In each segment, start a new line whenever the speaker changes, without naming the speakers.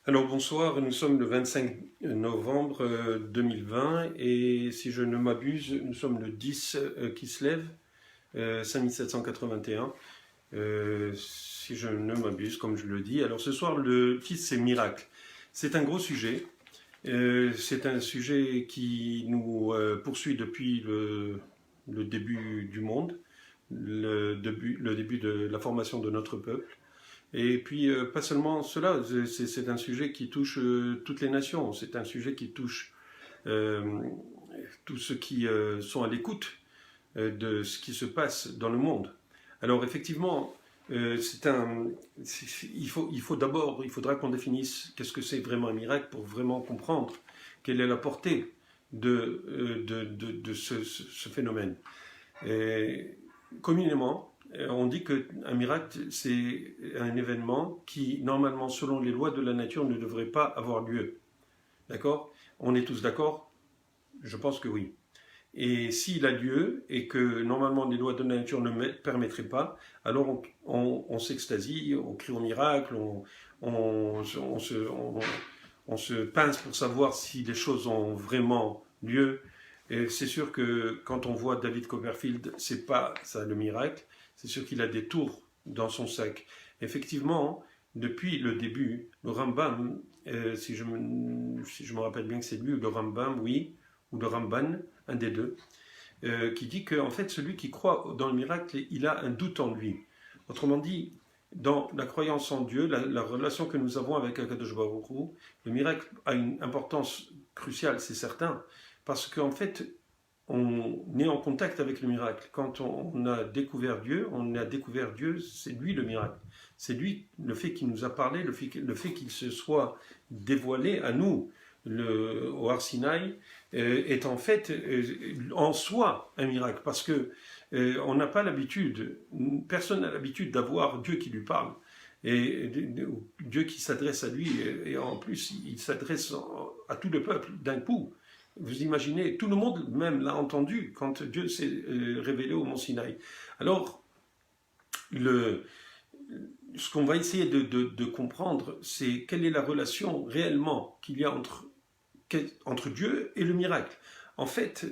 Alors bonsoir, nous sommes le 25 novembre 2020 et si je ne m'abuse, nous sommes le 10 Kislev 5781, si je ne m'abuse, comme je le dis. Alors ce soir, le titre c'est Miracle. C'est un gros sujet, c'est un sujet qui nous poursuit depuis le début du monde, le début de la formation de notre peuple. Et puis, pas seulement cela, c'est un sujet qui touche toutes les nations, c'est un sujet qui touche euh, tous ceux qui sont à l'écoute de ce qui se passe dans le monde. Alors, effectivement, il faut d'abord, il faudra qu'on définisse qu'est-ce que c'est vraiment un miracle pour vraiment comprendre quelle est la portée de ce phénomène. Et, communément, on dit qu'un miracle, c'est un événement qui, normalement, selon les lois de la nature, ne devrait pas avoir lieu. D'accord? On est tous d'accord? Je pense que oui. Et s'il a lieu et que normalement les lois de la nature ne permettraient pas, alors on s'extasie, on crie au miracle, on se pince pour savoir si les choses ont vraiment lieu. Et c'est sûr que quand on voit David Copperfield, c'est pas ça le miracle. C'est sûr qu'il a des tours dans son sac. Effectivement, depuis le début, le Rambam, si je me rappelle bien que c'est lui, ou le Rambam, oui, ou le Ramban, un des deux, qui dit qu'en fait, celui qui croit dans le miracle, il a un doute en lui. Autrement dit, dans la croyance en Dieu, la relation que nous avons avec Akadosh Baruch Hu, le miracle a une importance cruciale, c'est certain, parce qu'en fait, on est en contact avec le miracle. Quand on a découvert Dieu, c'est lui le miracle. C'est lui, le fait qu'il nous a parlé, le fait qu'il se soit dévoilé à nous au Har Sinaï, est en fait en soi un miracle, parce que on n'a pas l'habitude, personne n'a l'habitude d'avoir Dieu qui lui parle, et Dieu qui s'adresse à lui, et en plus il s'adresse à tout le peuple d'un coup. Vous imaginez, tout le monde même l'a entendu quand Dieu s'est révélé au mont Sinaï. Alors, ce qu'on va essayer de comprendre, c'est quelle est la relation réellement qu'il y a entre Dieu et le miracle. En fait,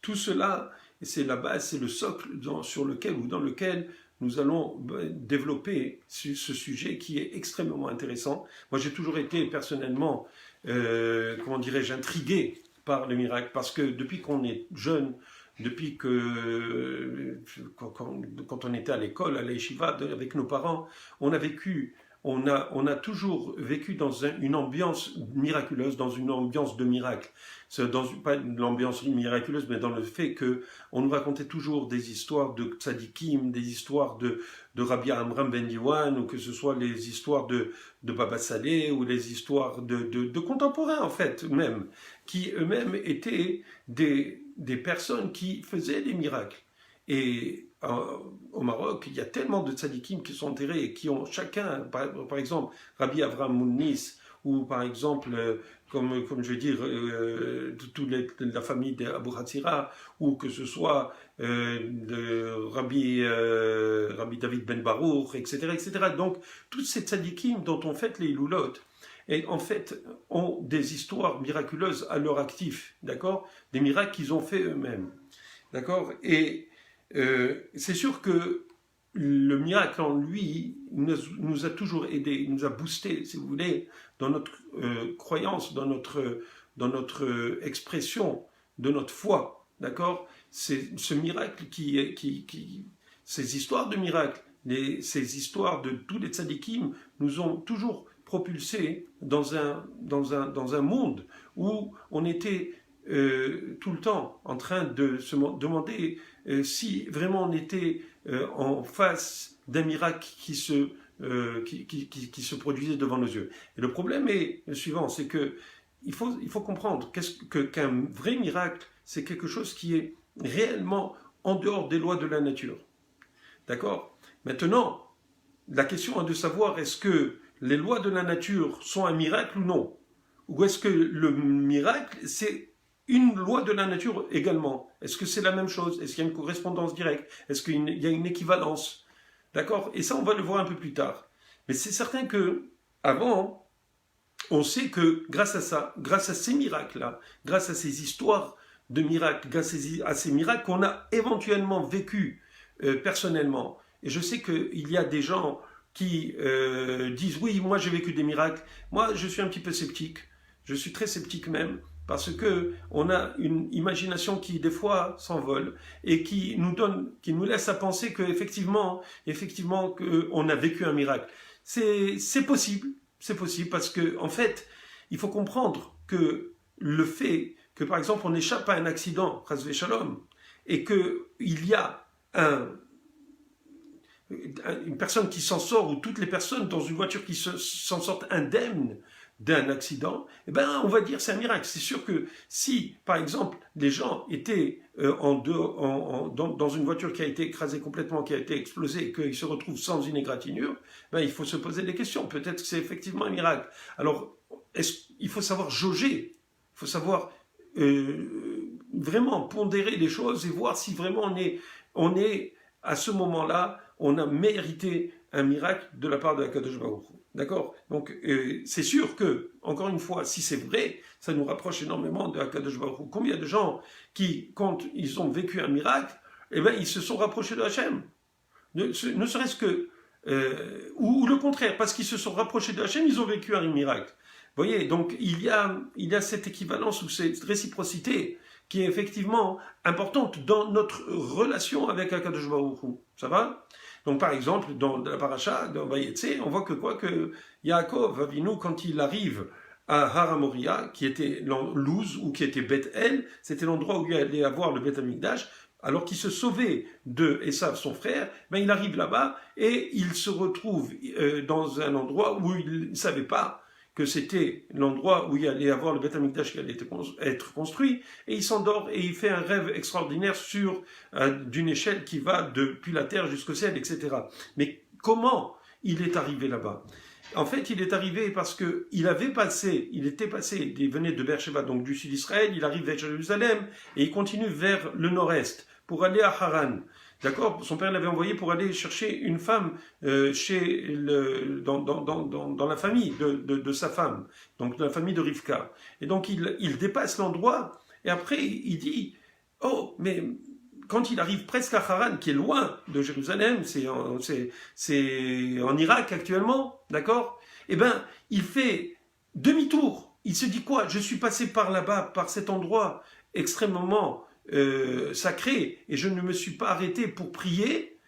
tout cela, c'est la base, c'est le socle sur lequel ou dans lequel nous allons développer ce sujet qui est extrêmement intéressant. Moi, j'ai toujours été personnellement, comment dirais-je, intrigué par le miracle, parce que depuis qu'on est jeune, depuis que quand on était à l'école, à l'Yeshiva, avec nos parents, on a vécu, on a toujours vécu dans une ambiance miraculeuse, dans une ambiance de miracle. Pas l'ambiance miraculeuse, mais dans le fait que on nous racontait toujours des histoires de tzadikim, des histoires de Rabbi Amram Ben Diwan, ou que ce soit les histoires de Baba Saleh, ou les histoires de contemporains, en fait, même, qui eux-mêmes étaient des personnes qui faisaient des miracles. Et au Maroc, il y a tellement de tzadikim qui sont enterrés et qui ont chacun, par exemple, Rabbi Avram Mounnis, ou par exemple, comme je vais dire, la famille d'Abu Hatzira, ou que ce soit Rabbi David Ben Baruch, etc., etc. Donc, tous ces tzadikim dont on fait les loulotes, et en fait, ont des histoires miraculeuses à leur actif, d'accord? Des miracles qu'ils ont fait eux-mêmes, d'accord? Et c'est sûr que le miracle en lui nous a toujours aidé, il nous a boosté, si vous voulez, dans notre croyance, dans notre expression de notre foi, d'accord? C'est ce miracle ces histoires de miracles, ces histoires de tous les tzadikim nous ont toujours propulsés dans un monde où on était tout le temps en train de se demander si vraiment on était en face d'un miracle qui se produisait devant nos yeux. Et le problème est le suivant, c'est que il faut comprendre qu'un vrai miracle, c'est quelque chose qui est réellement en dehors des lois de la nature. D'accord? Maintenant, la question est de savoir est-ce que les lois de la nature sont un miracle ou non? Ou est-ce que le miracle, c'est une loi de la nature également? Est-ce que c'est la même chose? Est-ce qu'il y a une correspondance directe? Est-ce qu'il y a une équivalence? D'accord? Et ça, on va le voir un peu plus tard. Mais c'est certain que, avant, on sait que grâce à ça, grâce à ces miracles-là, grâce à ces histoires de miracles, grâce à ces miracles qu'on a éventuellement vécu personnellement, et je sais qu'il y a des gens qui disent oui, moi j'ai vécu des miracles, moi je suis un petit peu sceptique, je suis très sceptique même, parce que on a une imagination qui des fois s'envole et qui nous laisse à penser que effectivement que on a vécu un miracle. C'est possible parce que en fait, il faut comprendre que le fait que par exemple on échappe à un accident, Chas v'Shalom, et que il y a une personne qui s'en sort, ou toutes les personnes dans une voiture qui s'en sortent indemnes d'un accident, eh ben, on va dire c'est un miracle. C'est sûr que si, par exemple, les gens étaient dans une voiture qui a été écrasée complètement, qui a été explosée, et qu'ils se retrouvent sans une égratignure, ben, il faut se poser des questions. Peut-être que c'est effectivement un miracle. Alors, il faut savoir jauger, il faut savoir vraiment pondérer les choses et voir si vraiment on est à ce moment-là, on a mérité un miracle de la part de Akadosh Baruch Hu. D'accord? Donc, c'est sûr que, encore une fois, si c'est vrai, ça nous rapproche énormément de Akadosh Baruch Hu. Combien de gens qui, quand ils ont vécu un miracle, eh ben, ils se sont rapprochés de Hachem? Ne serait-ce que, ou le contraire, parce qu'ils se sont rapprochés de Hachem, ils ont vécu un miracle. Vous voyez, donc il y a cette équivalence ou cette réciprocité qui est effectivement importante dans notre relation avec Akadosh Baruch Hu. Ça va? Donc par exemple, dans la paracha, dans Vayetze, on voit que Yaakov Avinu, quand il arrive à Haramoria, qui était Luz, ou qui était Beth El, c'était l'endroit où il allait avoir le Beth Amikdash, alors qu'il se sauvait de Esav, son frère, ben il arrive là-bas et il se retrouve dans un endroit où il ne savait pas que c'était l'endroit où il allait avoir le Beth Amikdash qui allait être construit, et il s'endort et il fait un rêve extraordinaire sur d'une échelle qui va depuis la terre jusqu'au ciel, etc. Mais comment il est arrivé là-bas? En fait, il est arrivé parce que il venait de Beersheba, donc du sud d'Israël, il arrive vers Jérusalem et il continue vers le nord-est pour aller à Haran. D'accord? Son père l'avait envoyé pour aller chercher une femme dans la famille de sa femme, donc dans la famille de Rivka. Et donc il dépasse l'endroit et après il dit oh, mais quand il arrive presque à Haran, qui est loin de Jérusalem, c'est en Irak actuellement, d'accord? Eh bien, il fait demi-tour. Il se dit quoi? Je suis passé par là-bas, par cet endroit extrêmement sacré, et je ne me suis pas arrêté pour prier.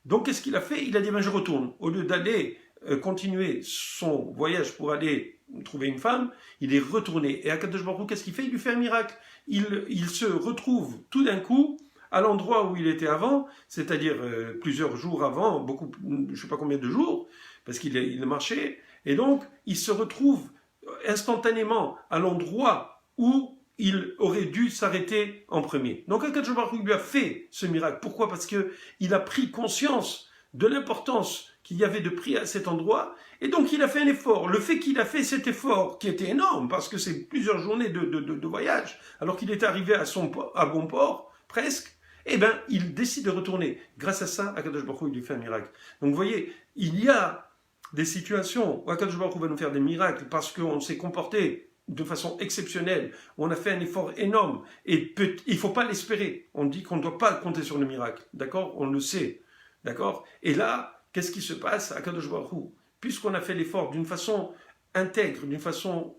Donc qu'est-ce qu'il a fait? Il a dit ben, je retourne. Au lieu d'aller continuer son voyage pour aller trouver une femme, il est retourné. Et Akadosh Baruch Hu, qu'est-ce qu'il fait? Il lui fait un miracle. Il se retrouve tout d'un coup à l'endroit où il était avant, c'est-à-dire plusieurs jours avant, je ne sais pas combien de jours, parce qu'il marchait, et donc il se retrouve instantanément à l'endroit où il aurait dû s'arrêter en premier. Donc Akadosh Baruch Hu lui a fait ce miracle. Pourquoi? Parce qu'il a pris conscience de l'importance qu'il y avait de prier à cet endroit, et donc il a fait un effort. Le fait qu'il a fait cet effort, qui était énorme, parce que c'est plusieurs journées de voyage, alors qu'il était arrivé à bon port, presque, eh bien, il décide de retourner. Grâce à ça, Akadosh Baruch Hu, il lui fait un miracle. Donc vous voyez, il y a des situations où Akadosh Baruch Hu va nous faire des miracles parce qu'on s'est comporté de façon exceptionnelle, où on a fait un effort énorme, et il ne faut pas l'espérer. On dit qu'on ne doit pas compter sur le miracle, d'accord? On le sait, d'accord? Et là, qu'est-ce qui se passe à Kadosh Baruch Hu? Puisqu'on a fait l'effort d'une façon intègre, d'une façon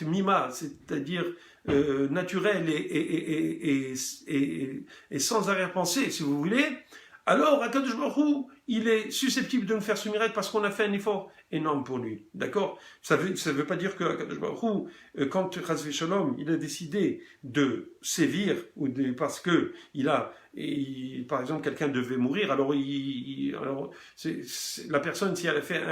mima, c'est-à-dire naturelle et sans arrière-pensée, si vous voulez, alors Akadosh Baruch Hu, il est susceptible de nous faire ce miracle parce qu'on a fait un effort énorme pour lui, d'accord? Ça veut pas dire que Akadosh Baruch Hu, quand Chas v'Shalom, il a décidé de sévir parce que par exemple, quelqu'un devait mourir, alors la personne, si elle a fait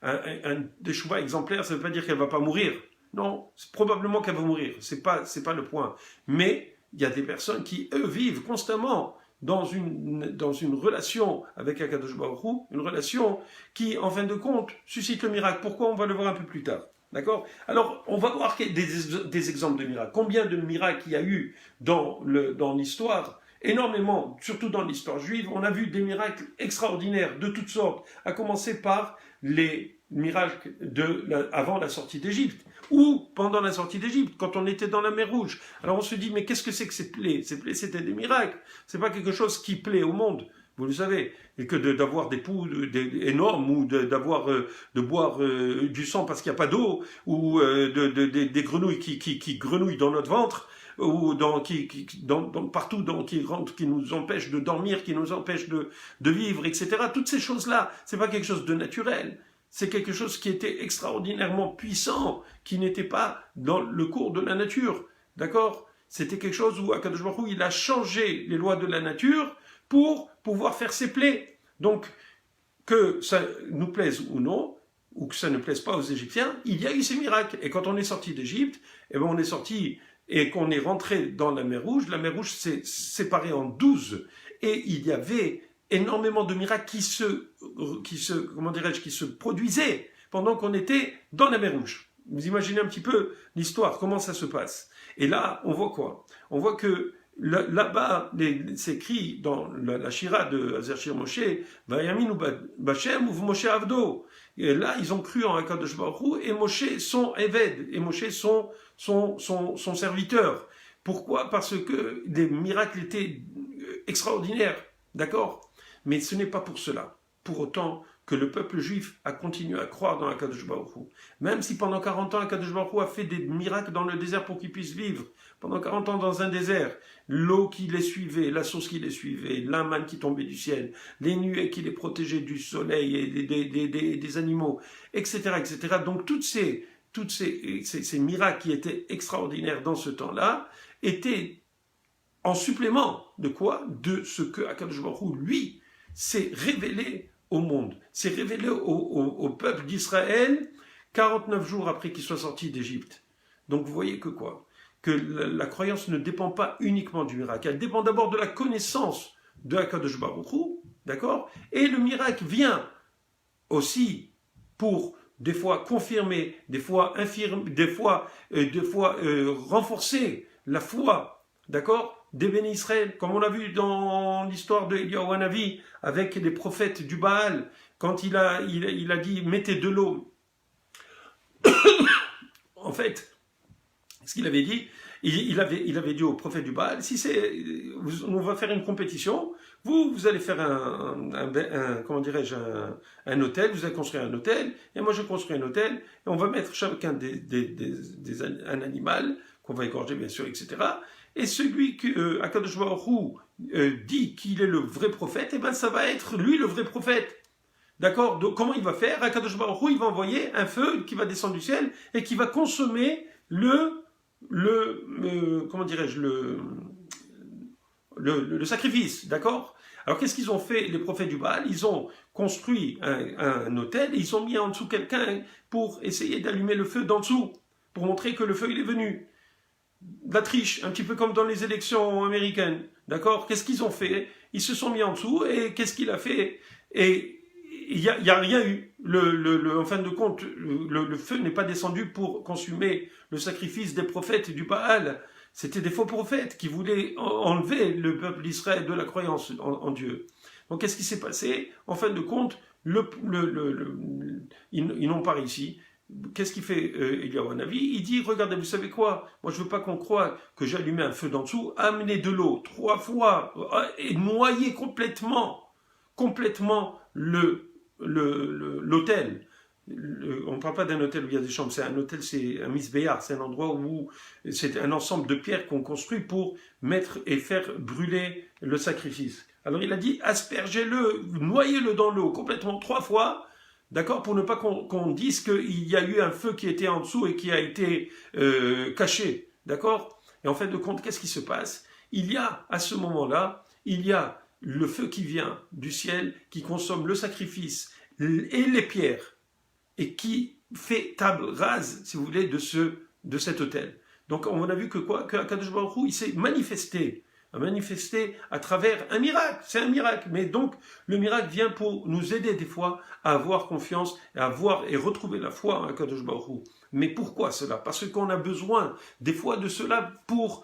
un teshuva exemplaire, ça veut pas dire qu'elle va pas mourir. Non, c'est probablement qu'elle va mourir. C'est pas le point. Mais il y a des personnes qui, eux, vivent constamment dans une relation avec Akadosh Baruch Hu, une relation qui, en fin de compte, suscite le miracle. Pourquoi? On va le voir un peu plus tard. D'accord? Alors, on va voir des exemples de miracles. Combien de miracles il y a eu dans l'histoire énormément, surtout dans l'histoire juive, on a vu des miracles extraordinaires de toutes sortes, à commencer par les miracles avant la sortie d'Égypte, ou pendant la sortie d'Égypte, quand on était dans la mer Rouge. Alors on se dit, mais qu'est-ce que c'est que ces plaies? Ces plaies, c'était des miracles. C'est pas quelque chose qui plaît au monde, vous le savez, et que d'avoir des poux énormes, ou de boire du sang parce qu'il n'y a pas d'eau, ou des grenouilles qui grenouillent dans notre ventre, ou partout qui nous empêchent de dormir, qui nous empêchent de vivre, etc. Toutes ces choses-là, c'est pas quelque chose de naturel. C'est quelque chose qui était extraordinairement puissant, qui n'était pas dans le cours de la nature. D'accord? C'était quelque chose où Akadosh Baruch Hu, il a changé les lois de la nature pour pouvoir faire ses plaies. Donc, que ça nous plaise ou non, ou que ça ne plaise pas aux Égyptiens, il y a eu ces miracles. Et quand on est sorti d'Égypte, eh ben on est sorti et qu'on est rentré dans la mer Rouge s'est séparée en 12. Et il y avait énormément de miracles qui se produisaient pendant qu'on était dans la mer Rouge. Vous imaginez un petit peu l'histoire, comment ça se passe. Et là, on voit quoi? On voit que là-bas, c'est écrit dans la Shira de Azer Shir Moshe, Vayaminu Bachem ou Moshe Avdo. Et là, ils ont cru en Akadosh Baruch Hu, et Moshe son Eved, et Moshe son serviteur. Pourquoi? Parce que les miracles étaient extraordinaires, d'accord? Mais ce n'est pas pour cela, pour autant que le peuple juif a continué à croire dans Akadosh Baruch Hu. Même si pendant 40 ans, Akadosh Baruch Hu a fait des miracles dans le désert pour qu'ils puissent vivre. Pendant 40 ans dans un désert, l'eau qui les suivait, la source qui les suivait, la manne qui tombait du ciel, les nuées qui les protégeaient du soleil et des animaux, etc., etc. Donc toutes ces miracles qui étaient extraordinaires dans ce temps-là étaient en supplément de quoi? De ce que Akadosh Baruch Hu, lui, s'est révélé au monde, s'est révélé au peuple d'Israël 49 jours après qu'il soit sorti d'Égypte. Donc vous voyez que quoi? Que la croyance ne dépend pas uniquement du miracle, elle dépend d'abord de la connaissance de Akadosh Baruch Hu, d'accord? Et le miracle vient aussi pour des fois confirmer, des fois infirmer, des fois renforcer la foi, d'accord? Des bénis Israël, comme on l'a vu dans l'histoire de Eliyahu Hanavi avec les prophètes du Baal, quand il a dit mettez de l'eau. En fait, ce qu'il avait dit, il avait dit au prophète du Baal, on va faire une compétition, vous allez faire un hôtel, vous allez construire un hôtel, et moi je construis un hôtel, et on va mettre chacun un animal, qu'on va égorger bien sûr, etc. Et celui que Akadosh Baruch Hu dit qu'il est le vrai prophète, eh ben ça va être lui le vrai prophète. D'accord? Donc comment il va faire? Akadosh Baruch Hu, il va envoyer un feu qui va descendre du ciel et qui va consommer le sacrifice, d'accord? Alors qu'est-ce qu'ils ont fait les prophètes du Baal? Ils ont construit un hôtel et ils ont mis en dessous quelqu'un pour essayer d'allumer le feu d'en dessous, pour montrer que le feu il est venu. La triche, un petit peu comme dans les élections américaines, d'accord? Qu'est-ce qu'ils ont fait? Ils se sont mis en dessous et qu'est-ce qu'il a fait? Et il y a rien eu. En fin de compte, le feu n'est pas descendu pour consumer le sacrifice des prophètes du Baal. C'était des faux prophètes qui voulaient enlever le peuple d'Israël de la croyance en Dieu. Donc qu'est-ce qui s'est passé? En fin de compte, ils n'ont pas réussi. Qu'est-ce qu'il fait Eliyahu Hanavi? Il dit, regardez, vous savez quoi? Moi, je veux pas qu'on croie que j'ai allumé un feu d'en dessous, amené de l'eau 3 fois et noyé complètement l'hôtel. On ne parle pas d'un hôtel où il y a des chambres, c'est un hôtel, c'est un misbéar, c'est un endroit où c'est un ensemble de pierres qu'on construit pour mettre et faire brûler le sacrifice. Alors il a dit, aspergez-le, noyez-le dans l'eau complètement 3 fois, d'accord, pour ne pas qu'on dise qu'il y a eu un feu qui était en dessous et qui a été caché, d'accord? Et en fait de compte, qu'est-ce qui se passe? Il y a, à ce moment-là, il y a le feu qui vient du ciel, qui consomme le sacrifice et les pierres, et qui fait table rase, si vous voulez, de cet autel. Donc on a vu que Akadosh Baruch Hu, il s'est manifesté à travers un miracle, c'est un miracle. Mais donc, le miracle vient pour nous aider des fois à avoir confiance et retrouver la foi en Akadosh Baruch Hu. Mais pourquoi cela? Parce qu'on a besoin des fois de cela pour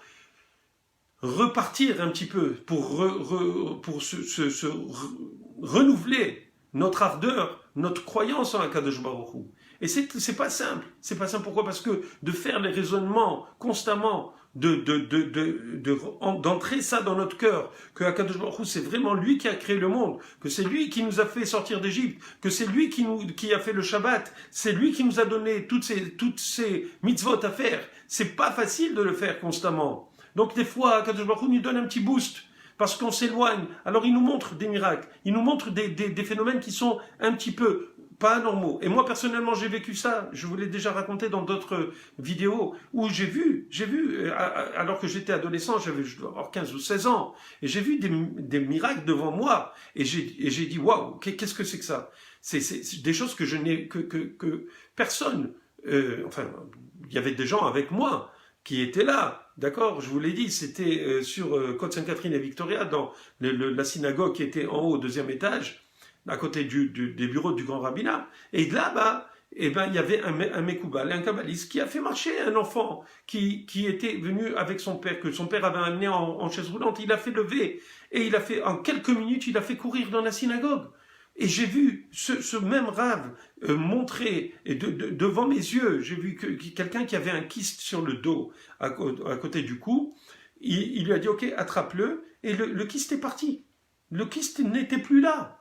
repartir un petit peu, pour renouveler notre ardeur, notre croyance en Akadosh Baruch Hu. Et c'est pas simple. C'est pas simple. Pourquoi? Parce que de faire les raisonnements constamment, d'entrer ça dans notre cœur, que Akadosh Baruch Hu, c'est vraiment lui qui a créé le monde, que c'est lui qui nous a fait sortir d'Égypte, que c'est lui qui a fait le Shabbat, c'est lui qui nous a donné toutes ces mitzvot à faire. C'est pas facile de le faire constamment. Donc des fois, Akadosh Baruch Hu nous donne un petit boost, parce qu'on s'éloigne. Alors il nous montre des miracles, il nous montre des phénomènes qui sont un petit peu pas normaux. Et moi personnellement j'ai vécu ça, je vous l'ai déjà raconté dans d'autres vidéos, où j'ai vu, alors que j'étais adolescent, je dois avoir 15 ou 16 ans, et j'ai vu des miracles devant moi, et j'ai dit waouh, qu'est-ce que c'est que ça? C'est des choses que je n'ai, que personne, enfin, il y avait des gens avec moi, qui étaient là, d'accord? Je vous l'ai dit, c'était sur Côte Sainte-Catherine et Victoria, dans la synagogue qui était en haut, au deuxième étage, à côté des bureaux du grand rabbinat. Et là-bas, eh ben, il y avait un Mekoubal, un kabbaliste, qui a fait marcher un enfant qui était venu avec son père, que son père avait amené en chaise roulante. Il l'a fait lever, et en quelques minutes, il a fait courir dans la synagogue. Et j'ai vu ce même rave montrer, et devant mes yeux, j'ai vu quelqu'un qui avait un kyste sur le dos, à côté du cou. Il lui a dit, ok, attrape-le, et le kyste est parti. Le kyste n'était plus là.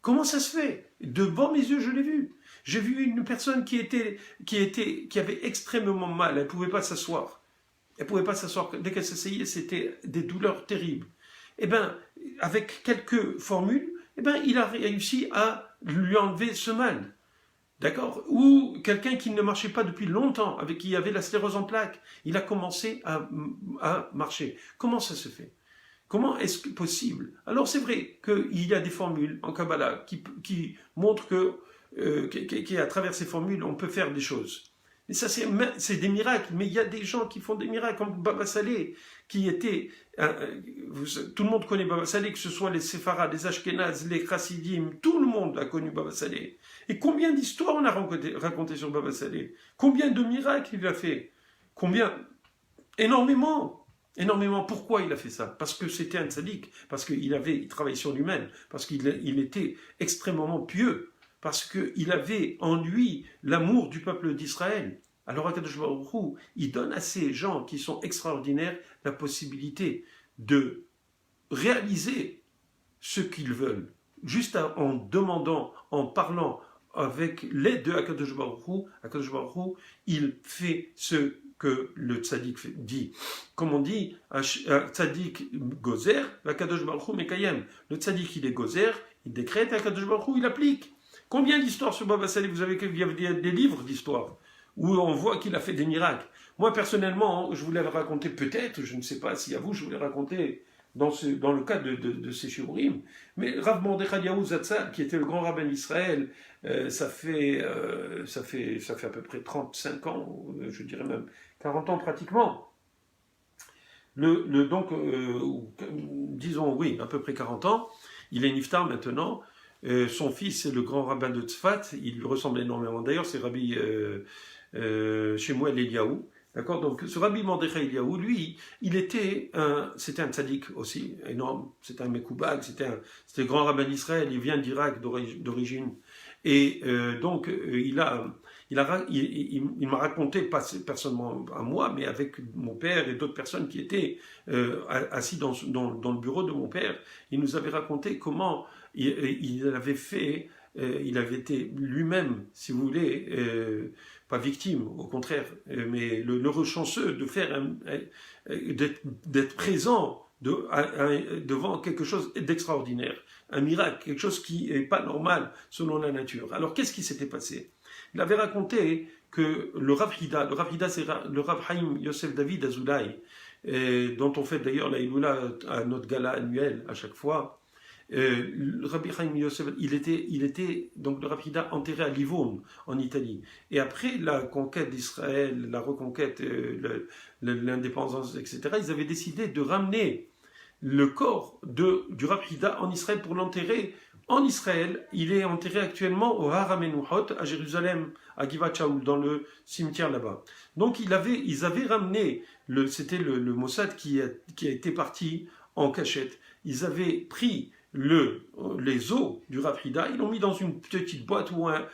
Comment ça se fait? Devant mes yeux, je l'ai vu. J'ai vu une personne qui avait extrêmement mal, elle ne pouvait pas s'asseoir. Elle ne pouvait pas s'asseoir. Dès qu'elle s'asseyait, c'était des douleurs terribles. Eh bien, avec quelques formules, eh ben, il a réussi à lui enlever ce mal. D'accord? Ou quelqu'un qui ne marchait pas depuis longtemps, avec qui il y avait la sclérose en plaques, il a commencé à marcher. Comment ça se fait? Comment est-ce possible? Alors c'est vrai qu'il y a des formules en Kabbalah qui montrent qu'à travers ces formules, on peut faire des choses. Et ça, c'est des miracles, mais il y a des gens qui font des miracles, comme Baba Saleh, qui était... tout le monde connaît Baba Saleh, que ce soit les Séfarades, les Ashkénazes, les Chassidim, tout le monde a connu Baba Saleh. Et combien d'histoires on a raconté sur Baba Saleh? Combien de miracles il a fait? Combien? Énormément. Énormément. Pourquoi il a fait ça? Parce que c'était un tzaddik, parce qu'il travaillait sur lui-même, parce qu'il était extrêmement pieux, parce qu'il avait en lui l'amour du peuple d'Israël. Alors Akadosh Baruch Hu, il donne à ces gens qui sont extraordinaires la possibilité de réaliser ce qu'ils veulent, juste en demandant, en parlant avec l'aide de Akadosh Baruch Hu, il fait ce que le tzaddik dit. Comme on dit, tzaddik gozer, Akadosh Baruch Hu mekayem. Le tzaddik, il est gozer, il décrète, Akadosh Baruch Hu, il applique. Combien d'histoires sur Baba Saleh? Vous avez il y a des livres d'histoires où on voit qu'il a fait des miracles. Moi, personnellement, je voulais raconter peut-être, je ne sais pas si à vous, je voulais raconter dans le cadre de ces shiurim, mais Rav Mordechai Eliyahu Zatzal, qui était le grand rabbin d'Israël, ça fait à peu près 35 ans, je dirais même 40 ans pratiquement. Disons, oui, à peu près 40 ans. Il est niftar maintenant. Son fils est le grand rabbin de Tzfat. Il lui ressemble énormément. D'ailleurs, c'est Rabbi Shemuel Eliyahu. D'accord? Donc, ce Rabbi Mordechai Eliyahu, lui, c'était un tzaddik aussi, énorme. C'était un Mekoubal, c'était le grand rabbin d'Israël. Il vient d'Irak d'origine. Et donc, il m'a raconté, pas personnellement à moi, mais avec mon père et d'autres personnes qui étaient assis dans le bureau de mon père. Il nous avait raconté comment il avait fait, il avait été lui-même, si vous voulez, pas victime, au contraire, mais le chanceux de faire d'être présent devant quelque chose d'extraordinaire, un miracle, quelque chose qui n'est pas normal selon la nature. Alors qu'est-ce qui s'était passé? Il avait raconté que le Rav Hida c'est le Rav Haïm Yosef David Azoulay, dont on fait d'ailleurs la Iloula à notre gala annuel à chaque fois. Le Rabbi Haïm Yosef, il était donc le Rav Hida enterré à Livourne en Italie. Et après la conquête d'Israël, la reconquête, l'indépendance, etc., ils avaient décidé de ramener le corps du Rav Hida en Israël pour l'enterrer en Israël. Il est enterré actuellement au Har HaMenuchot, à Jérusalem, à Givat Shaul, dans le cimetière là-bas. Donc ils avaient ramené, c'était le Mossad qui a été parti en cachette. Ils avaient pris les os du Rav Hida, ils l'ont mis dans une petite boîte ou un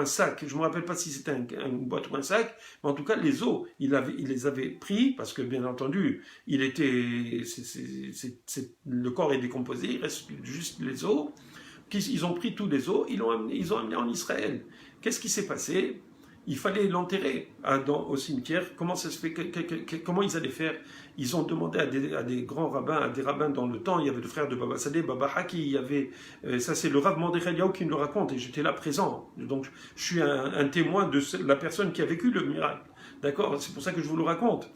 sac. Je ne me rappelle pas si c'était une boîte ou un sac, mais en tout cas, les os, ils les avaient pris, parce que bien entendu, le corps est décomposé, il reste juste les os. Ils ont pris tous les os, ils ont amené en Israël. Qu'est-ce qui s'est passé? Il fallait l'enterrer au cimetière. Comment ça se fait? Comment ils allaient faire? Ils ont demandé à des grands rabbins, à des rabbins dans le temps. Il y avait le frère de Baba Sadeh, Baba Haki. Il y avait, ça c'est le Rav Mordechai Eliaou qui me le raconte, et j'étais là présent. Donc je suis un témoin de la personne qui a vécu le miracle. D'accord? C'est pour ça que je vous le raconte.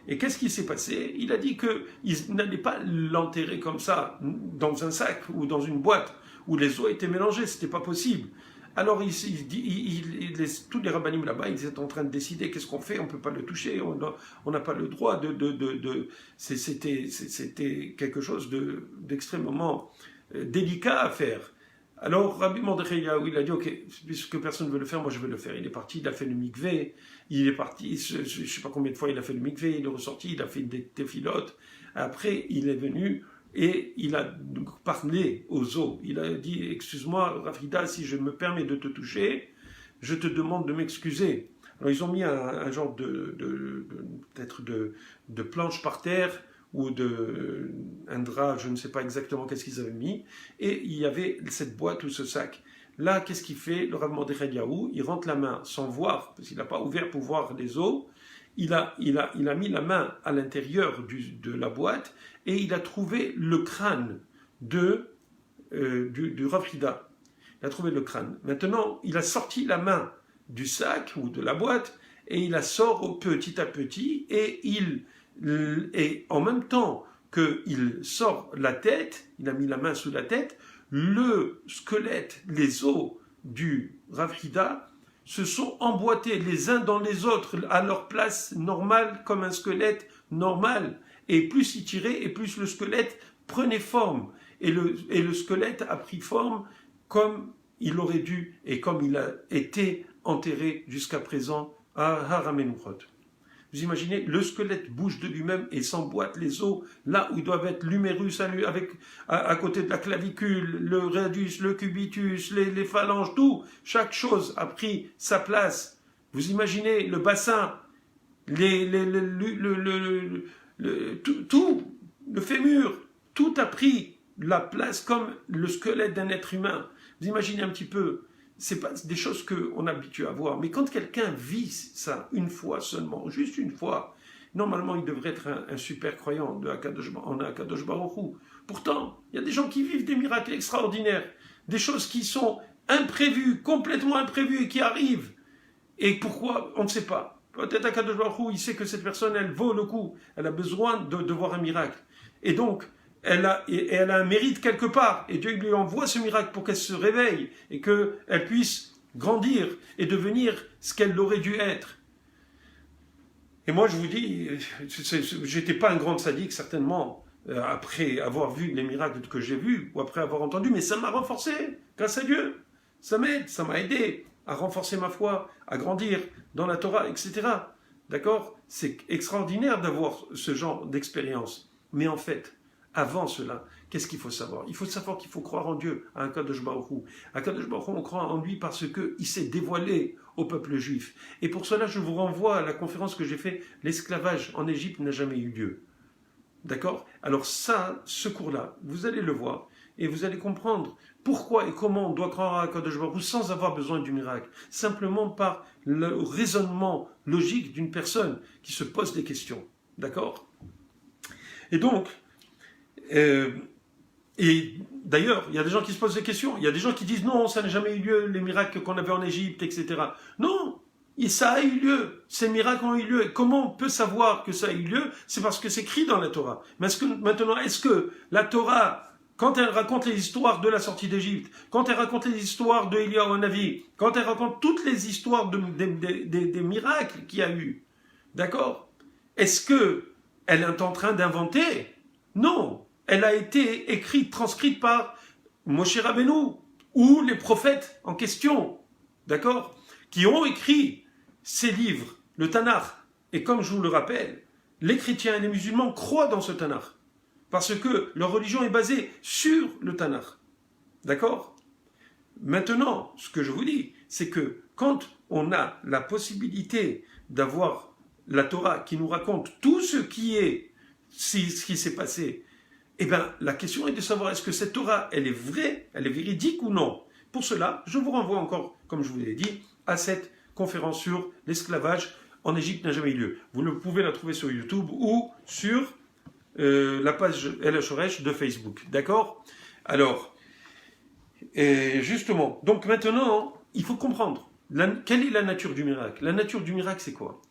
Et qu'est-ce qui s'est passé? Il a dit qu'ils n'allaient pas l'enterrer comme ça, dans un sac ou dans une boîte où les os étaient mélangés. C'était pas possible. Alors, tous les rabbinim là-bas, ils étaient en train de décider qu'est-ce qu'on fait, on ne peut pas le toucher, on n'a pas le droit C'était quelque chose d'extrêmement délicat à faire. Alors, Rabbi Mordechai Eliaou, il a dit, ok, puisque personne ne veut le faire, moi je vais le faire. Il est parti, il a fait le mikvé, il est parti, je ne sais pas combien de fois il a fait le mikvé, il est ressorti, il a fait des téphilotes. Après, il est venu... Et il a parlé aux os. Il a dit, excuse-moi, Rav Hida, si je me permets de te toucher, je te demande de m'excuser. Alors ils ont mis un genre peut-être de planche par terre ou un drap, je ne sais pas exactement qu'est-ce qu'ils avaient mis. Et il y avait cette boîte ou ce sac. Là, qu'est-ce qu'il fait? Le Rav Mordechai Eliaou, il rentre la main sans voir, parce qu'il n'a pas ouvert pour voir les os. Il a mis la main à l'intérieur de la boîte et il a trouvé le crâne du Rav Hida. Il a trouvé le crâne. Maintenant, il a sorti la main du sac ou de la boîte et il la sort petit à petit et en même temps qu'il sort la tête, il a mis la main sous la tête, le squelette, les os du Rav Hida se sont emboîtés les uns dans les autres à leur place normale, comme un squelette normal. Et plus il tirait, et plus le squelette prenait forme. Et le squelette a pris forme comme il aurait dû, et comme il a été enterré jusqu'à présent à Har HaMenuchot. Vous imaginez, le squelette bouge de lui-même et s'emboîte les os là où ils doivent être l'humérus à côté de la clavicule, le radius, le cubitus, les phalanges, tout. Chaque chose a pris sa place. Vous imaginez le bassin, tout, le fémur, tout a pris la place comme le squelette d'un être humain. Vous imaginez un petit peu. C'est pas des choses qu'on est habitué à voir. Mais quand quelqu'un vit ça une fois seulement, juste une fois, normalement il devrait être un super croyant en Akadosh Baruch Hu. Pourtant, il y a des gens qui vivent des miracles extraordinaires, des choses qui sont imprévues, complètement imprévues et qui arrivent. Et pourquoi? On ne sait pas. Peut-être Akadosh Baruch Hu, il sait que cette personne, elle vaut le coup, elle a besoin de voir un miracle. Et donc, elle a un mérite quelque part, et Dieu lui envoie ce miracle pour qu'elle se réveille, et qu'elle puisse grandir et devenir ce qu'elle aurait dû être. Et moi je vous dis, j'étais pas un grand sadique certainement, après avoir vu les miracles que j'ai vus, ou après avoir entendu, mais ça m'a renforcé, grâce à Dieu. Ça m'aide, ça m'a aidé à renforcer ma foi, à grandir dans la Torah, etc. D'accord? C'est extraordinaire d'avoir ce genre d'expérience. Mais en fait, avant cela, qu'est-ce qu'il faut savoir? Il faut savoir qu'il faut croire en Dieu, à Akadosh Baruch Hu. Akadosh Baruch Hu, on croit en lui parce qu'il s'est dévoilé au peuple juif. Et pour cela, je vous renvoie à la conférence que j'ai faite, l'esclavage en Égypte n'a jamais eu lieu. D'accord? Alors ça, ce cours-là, vous allez le voir, et vous allez comprendre pourquoi et comment on doit croire à Akadosh Baruch Hu sans avoir besoin du miracle. Simplement par le raisonnement logique d'une personne qui se pose des questions. D'accord? Et donc, et d'ailleurs, il y a des gens qui se posent des questions. Il y a des gens qui disent non, ça n'a jamais eu lieu, les miracles qu'on avait en Égypte, etc. Non, ça a eu lieu. Ces miracles ont eu lieu. Et comment on peut savoir que ça a eu lieu? C'est parce que c'est écrit dans la Torah. Mais est-ce que la Torah, quand elle raconte les histoires de la sortie d'Égypte, quand elle raconte les histoires de Eliyahu Hanavi, quand elle raconte toutes les histoires des miracles qu'il y a eu, d'accord? Est-ce qu'elle est en train d'inventer? Non. Elle a été écrite, transcrite par Moshe Rabbeinu, ou les prophètes en question, d'accord, qui ont écrit ces livres, le Tanakh. Et comme je vous le rappelle, les chrétiens et les musulmans croient dans ce Tanakh, parce que leur religion est basée sur le Tanakh. D'accord? Maintenant, ce que je vous dis, c'est que quand on a la possibilité d'avoir la Torah qui nous raconte tout ce qui s'est passé, eh bien, la question est de savoir est-ce que cette Torah, elle est vraie, elle est véridique ou non. Pour cela, je vous renvoie encore, comme je vous l'ai dit, à cette conférence sur l'esclavage en Égypte n'a jamais eu lieu. Vous pouvez la trouver sur YouTube ou sur la page El Hashoresh de Facebook. D'accord? Alors, justement, donc maintenant, il faut comprendre quelle est la nature du miracle. La nature du miracle, c'est quoi?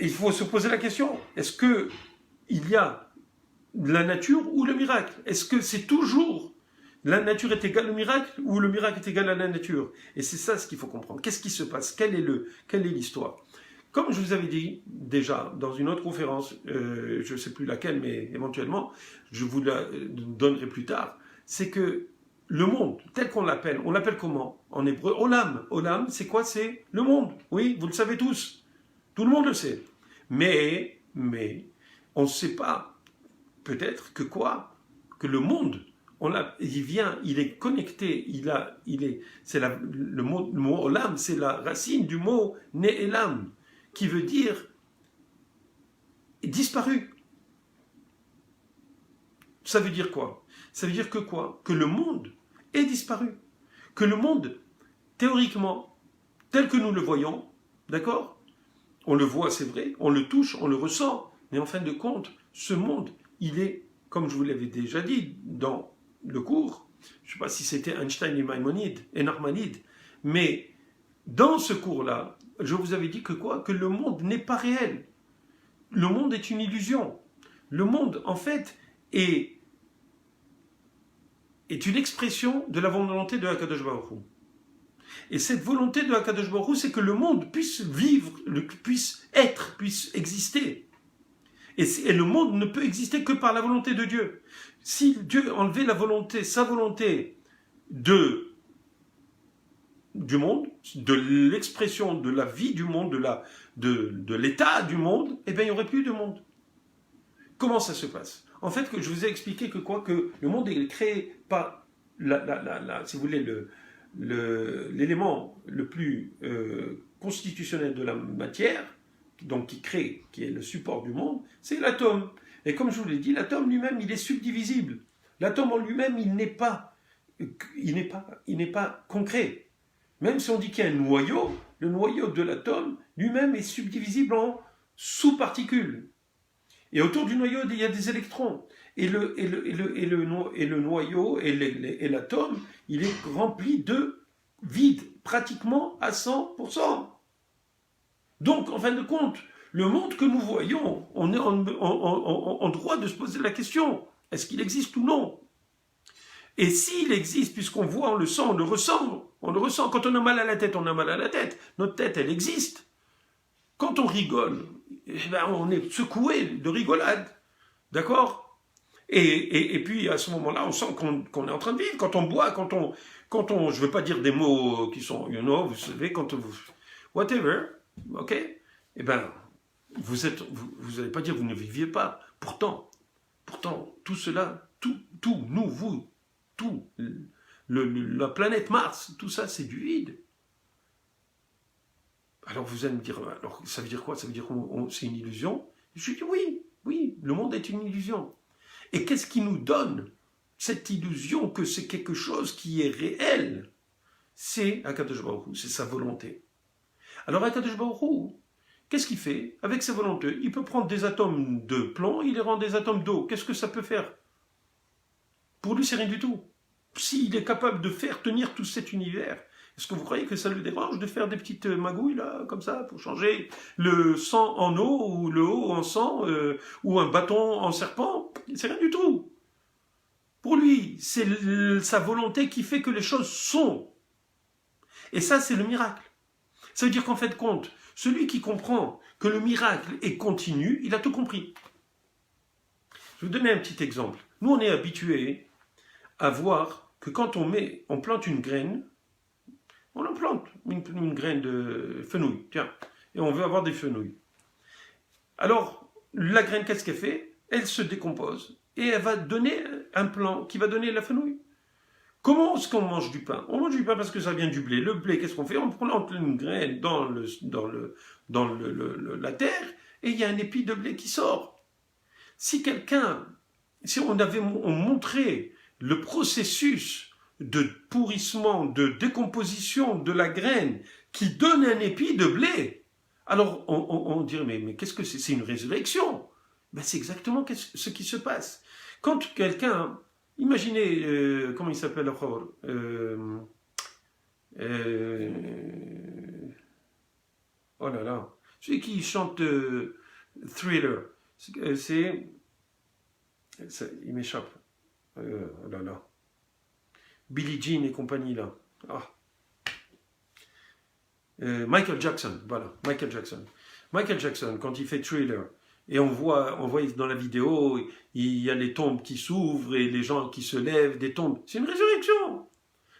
Il faut se poser la question, est-ce que il y a la nature ou le miracle? Est-ce que c'est toujours la nature est égale au miracle ou le miracle est égal à la nature? Et c'est ça ce qu'il faut comprendre. Qu'est-ce qui se passe? Quelle est l'histoire? Comme je vous avais dit déjà dans une autre conférence, je ne sais plus laquelle, mais éventuellement, je vous la donnerai plus tard, c'est que le monde, tel qu'on l'appelle, on l'appelle comment? En hébreu, Olam. Olam, c'est quoi? C'est le monde. Oui, vous le savez tous. Tout le monde le sait. Mais, on ne sait pas, peut-être, que quoi? Que le monde, il est connecté, le mot Olam, c'est la racine du mot Ne'elam, qui veut dire disparu. Ça veut dire quoi? Ça veut dire que quoi? Que le monde est disparu. Que le monde, théoriquement, tel que nous le voyons, d'accord? On le voit, c'est vrai, on le touche, on le ressent, mais en fin de compte, ce monde, il est, comme je vous l'avais déjà dit dans le cours, je ne sais pas si c'était Einstein et Maïmonide, et Narmanide, mais dans ce cours-là, je vous avais dit que quoi? Que le monde n'est pas réel. Le monde est une illusion. Le monde, en fait, est une expression de la volonté de HaKadosh Baruch Hu. Et cette volonté de HaKadosh Baruch Hu, c'est que le monde puisse vivre, puisse être, puisse exister. Et le monde ne peut exister que par la volonté de Dieu. Si Dieu enlevait sa volonté du monde, de l'expression de la vie du monde, de l'état du monde, eh bien il n'y aurait plus de monde. Comment ça se passe? En fait, que je vous ai expliqué que le monde est créé par, si vous voulez, l'élément le plus constitutionnel de la matière, donc qui est le support du monde, c'est l'atome. Et comme je vous l'ai dit, l'atome lui-même, il est subdivisible. L'atome en lui-même, il n'est pas concret. Même si on dit qu'il y a un noyau, le noyau de l'atome lui-même est subdivisible en sous-particules. Et autour du noyau, il y a des électrons. Et le noyau et l'atome, il est rempli de vide, pratiquement à 100%. Donc, en fin de compte, le monde que nous voyons, on est en droit de se poser la question, est-ce qu'il existe ou non? Et s'il existe, puisqu'on voit, on le sent, on le ressent. Quand on a mal à la tête, on a mal à la tête. Notre tête, elle existe. Quand on rigole, eh ben, on est secoué de rigolade. D'accord? Et puis, à ce moment-là, on sent qu'on est en train de vivre. Quand on boit, quand on je ne veux pas dire des mots qui sont, vous savez, whatever, ok? Eh ben, vous n'allez pas dire que vous ne viviez pas. Pourtant, tout cela, nous, vous, la planète Mars, tout ça, c'est du vide. Alors vous allez me dire, alors ça veut dire quoi? Ça veut dire que c'est une illusion? Je dis oui, le monde est une illusion. Et qu'est-ce qui nous donne cette illusion que c'est quelque chose qui est réel? C'est HaKadosh Baruch Hu, c'est sa volonté. Alors HaKadosh Baruch Hu, qu'est-ce qu'il fait? Avec sa volonté, il peut prendre des atomes de plomb, il les rend des atomes d'eau. Qu'est-ce que ça peut faire? Pour lui, c'est rien du tout. S'il est capable de faire tenir tout cet univers, est-ce que vous croyez que ça le dérange de faire des petites magouilles, là, comme ça, pour changer le sang en eau, ou le eau en sang, ou un bâton en serpent? C'est rien du tout. Pour lui, c'est sa volonté qui fait que les choses sont. Et ça, c'est le miracle. Ça veut dire qu'en fait de compte, celui qui comprend que le miracle est continu, il a tout compris. Je vais vous donner un petit exemple. Nous, on est habitués, à voir que quand on plante une graine, on en plante une graine de fenouil, tiens, et on veut avoir des fenouils. Alors, la graine, qu'est-ce qu'elle fait? Elle se décompose et elle va donner un plant qui va donner la fenouil. Comment est-ce qu'on mange du pain? On mange du pain parce que ça vient du blé. Le blé, qu'est-ce qu'on fait? On plante une graine dans la terre et il y a un épi de blé qui sort. Si on montrait le processus de pourrissement, de décomposition de la graine qui donne un épi de blé, alors on dirait, mais qu'est-ce que c'est? C'est une résurrection. Ben, c'est exactement ce qui se passe. Quand quelqu'un, imaginez, comment il s'appelle encore oh là là, celui qui chante Thriller, il m'échappe. Oh là là. Billie Jean et compagnie là. Ah. Michael Jackson, voilà, Michael Jackson. Michael Jackson, quand il fait Thriller, et on voit dans la vidéo, il y a les tombes qui s'ouvrent et les gens qui se lèvent des tombes. C'est une résurrection.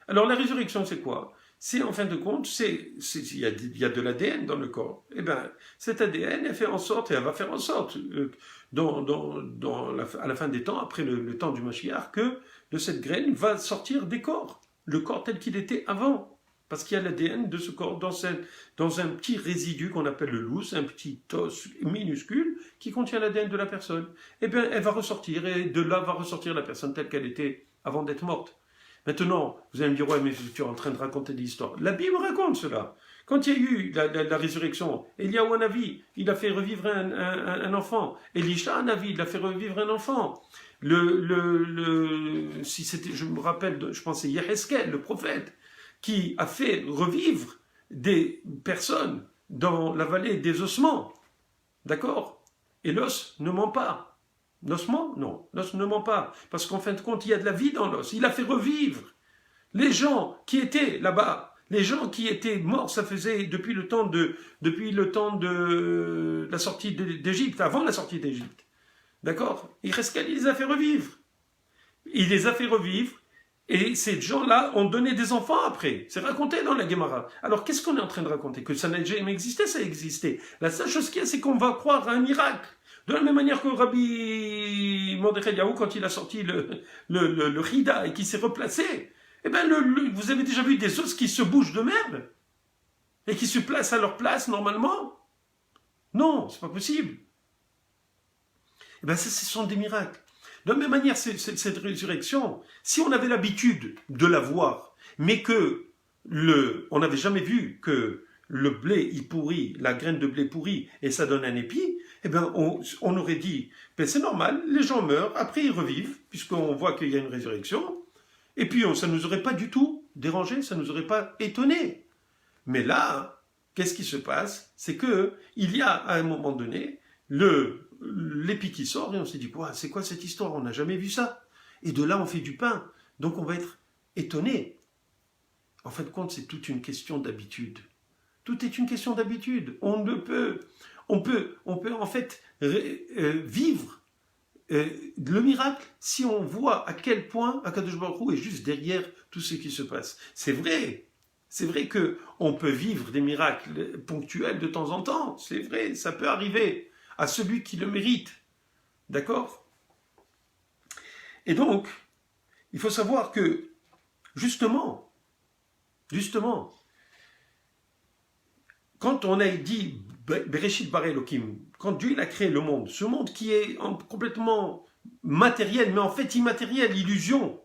Alors la résurrection, c'est quoi? C'est en fin de compte, il y a de l'ADN dans le corps. Et bien, cet ADN, elle fait en sorte, et elle va faire en sorte, à la fin des temps, après le temps du Mashiach, que de cette graine va sortir des corps. Le corps tel qu'il était avant. Parce qu'il y a l'ADN de ce corps dans un petit résidu qu'on appelle le lous, un petit os minuscule qui contient l'ADN de la personne. Eh bien, elle va ressortir et de là va ressortir la personne telle qu'elle était avant d'être morte. Maintenant, vous allez me dire, ouais, mais tu es en train de raconter des histoires. La Bible raconte cela. Quand il y a eu la résurrection, Eliyahu Hanavi, il a fait revivre un enfant. Elisha Hanavi, il a fait revivre un enfant. Si c'était, je me rappelle, je pense que c'est Yeheskel, le prophète, qui a fait revivre des personnes dans la vallée des ossements. D'accord? Et l'os ne ment pas. L'ossement? Non, l'os ne ment pas. Parce qu'en fin de compte, il y a de la vie dans l'os. Il a fait revivre les gens qui étaient là-bas. Les gens qui étaient morts, ça faisait depuis le temps de la sortie d'Égypte, avant la sortie d'Égypte. D'accord? Il les a fait revivre. Il les a fait revivre. Et ces gens-là ont donné des enfants après. C'est raconté dans la Gemara. Alors, qu'est-ce qu'on est en train de raconter? Que ça n'a jamais existé, ça a existé. La seule chose qu'il y a, c'est qu'on va croire à un miracle. De la même manière que Rabbi Mordechai Eliyahu, quand il a sorti le Rida et qui s'est replacé, eh ben, vous avez déjà vu des os qui se bougent de même et qui se placent à leur place normalement? Non, c'est pas possible. Eh ben, ça, ce sont des miracles. De la même manière, cette résurrection, si on avait l'habitude de la voir, mais que on n'avait jamais vu que le blé, il pourrit, la graine de blé pourrit, et ça donne un épi, eh bien, on aurait dit, ben c'est normal, les gens meurent, après ils revivent, puisqu'on voit qu'il y a une résurrection, et puis ça ne nous aurait pas du tout dérangé, ça ne nous aurait pas étonné. Mais là, qu'est-ce qui se passe? C'est que il y a, à un moment donné, l'épi qui sort, et on s'est dit, c'est quoi cette histoire? On n'a jamais vu ça. Et de là, on fait du pain. Donc, on va être étonné. En fin de compte, c'est toute une question d'habitude. Tout est une question d'habitude. On peut en fait vivre le miracle si on voit à quel point Akadosh Baruch Hu est juste derrière tout ce qui se passe. C'est vrai qu'on peut vivre des miracles ponctuels de temps en temps. C'est vrai, ça peut arriver à celui qui le mérite. D'accord? Et donc, il faut savoir que, justement, quand on a dit Bereshit bara Elokim, quand Dieu il a créé le monde, ce monde qui est complètement matériel, mais en fait immatériel, illusion,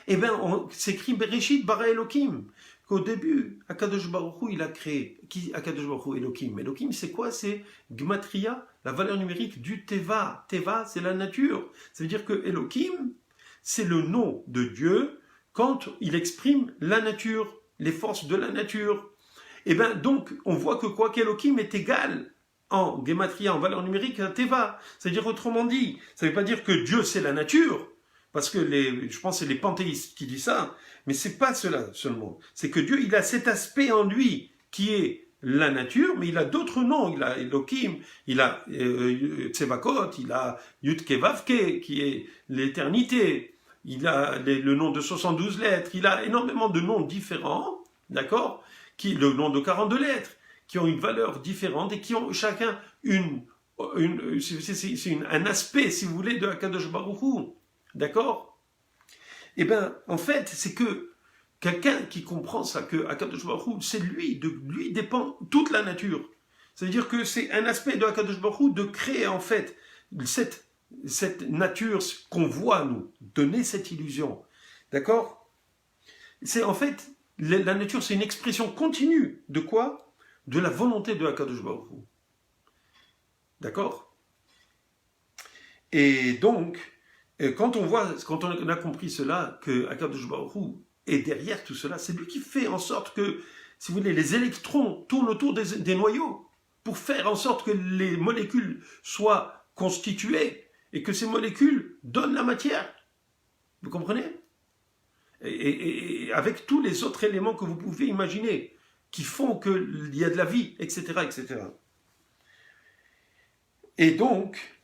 eh bien, c'est écrit Bereshit bara Elokim. Qu'au début, Akadosh Baruch Hu, il a créé. Akadosh Baruch Hu, Elokim. Elokim, c'est quoi? C'est Gematria, la valeur numérique du Teva. Teva, c'est la nature. Ça veut dire que Elokim, c'est le nom de Dieu quand il exprime la nature, les forces de la nature. Et bien, donc, on voit que quoi qu'Elokim est égal en Gematria, en valeur numérique, à Teva. C'est-à-dire, autrement dit, ça ne veut pas dire que Dieu, c'est la nature. Parce que je pense que c'est les panthéistes qui disent ça, mais c'est pas cela seulement. C'est que Dieu, il a cet aspect en lui qui est la nature, mais il a d'autres noms. Il a Elohim, il a Tsevakot, il a Yudke Vavke, qui est l'éternité. il a le nom de 72 lettres, il a énormément de noms différents, d'accord, le nom de 42 lettres, qui ont une valeur différente et qui ont chacun un aspect, si vous voulez, de Akadosh Baruch Hu, d'accord? Eh bien, en fait, c'est que quelqu'un qui comprend ça, que Akadosh Baruch Hu, c'est lui, de lui dépend toute la nature. C'est-à-dire que c'est un aspect de Akadosh Baruch Hu de créer, en fait, cette nature qu'on voit, nous, donner cette illusion. D'accord? C'est en fait, la nature, c'est une expression continue de quoi? De la volonté de Akadosh Baruch Hu. D'accord? Et donc, quand on a compris cela, que Akadosh Baruch Hu est derrière tout cela, c'est lui qui fait en sorte que, si vous voulez, les électrons tournent autour des noyaux pour faire en sorte que les molécules soient constituées et que ces molécules donnent la matière. Vous comprenez? Et avec tous les autres éléments que vous pouvez imaginer, qui font qu'il y a de la vie, etc., etc. Et donc,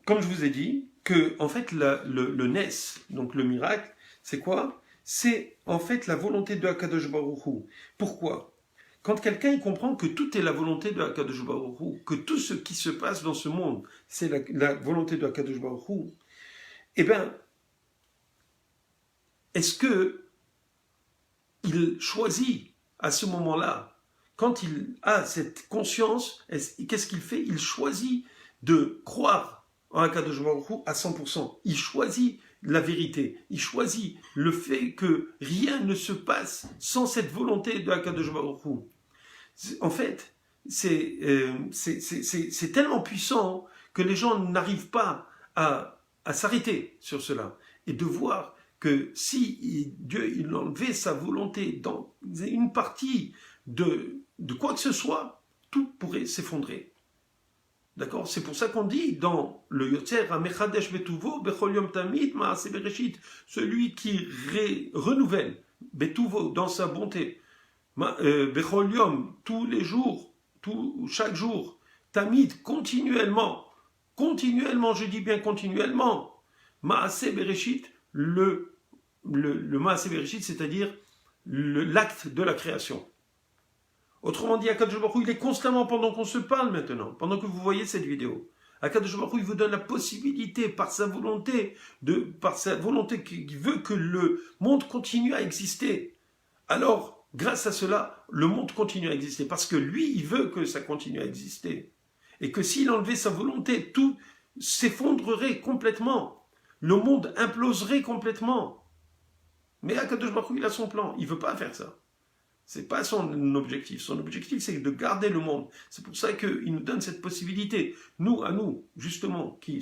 comme je vous ai dit, que en fait le Nes, donc le miracle, c'est quoi? C'est en fait la volonté de Akadosh Baruch Hu. Pourquoi? Quand quelqu'un il comprend que tout est la volonté de Akadosh Baruch Hu, que tout ce qui se passe dans ce monde, c'est la volonté de Akadosh Baruch Hu, eh bien, est-ce que il choisit à ce moment-là, quand il a cette conscience, qu'est-ce qu'il fait? Il choisit de croire en Akadosh Baruch Hu à 100%. Il choisit la vérité. Il choisit le fait que rien ne se passe sans cette volonté de Akadosh Baruch Hu. En fait, c'est tellement puissant que les gens n'arrivent pas à s'arrêter sur cela et de voir que si Dieu il enlevait sa volonté dans une partie de quoi que ce soit, tout pourrait s'effondrer. D'accord? C'est pour ça qu'on dit dans le Yotzer, Amechadesh Betuvo, Bechol Yom Tamid, Maaseh Bereshit, celui qui renouvelle Betuvo dans sa bonté, Bechol Yom, tous les jours, chaque jour, Tamid, continuellement, je dis bien continuellement, Maaseh Bereshit, le Maaseh Bereshit, c'est-à-dire l'acte de la création. Autrement dit, Akadosh Baruch Hu, il est constamment, pendant qu'on se parle maintenant, pendant que vous voyez cette vidéo, Akadosh Baruch Hu, il vous donne la possibilité, par sa volonté qui veut que le monde continue à exister. Alors, grâce à cela, le monde continue à exister, parce que lui, il veut que ça continue à exister. Et que s'il enlevait sa volonté, tout s'effondrerait complètement. Le monde imploserait complètement. Mais Akadosh Baruch Hu, il a son plan, il ne veut pas faire ça. C'est pas son objectif. Son objectif, c'est de garder le monde. C'est pour ça qu'il nous donne cette possibilité. Nous, justement, qui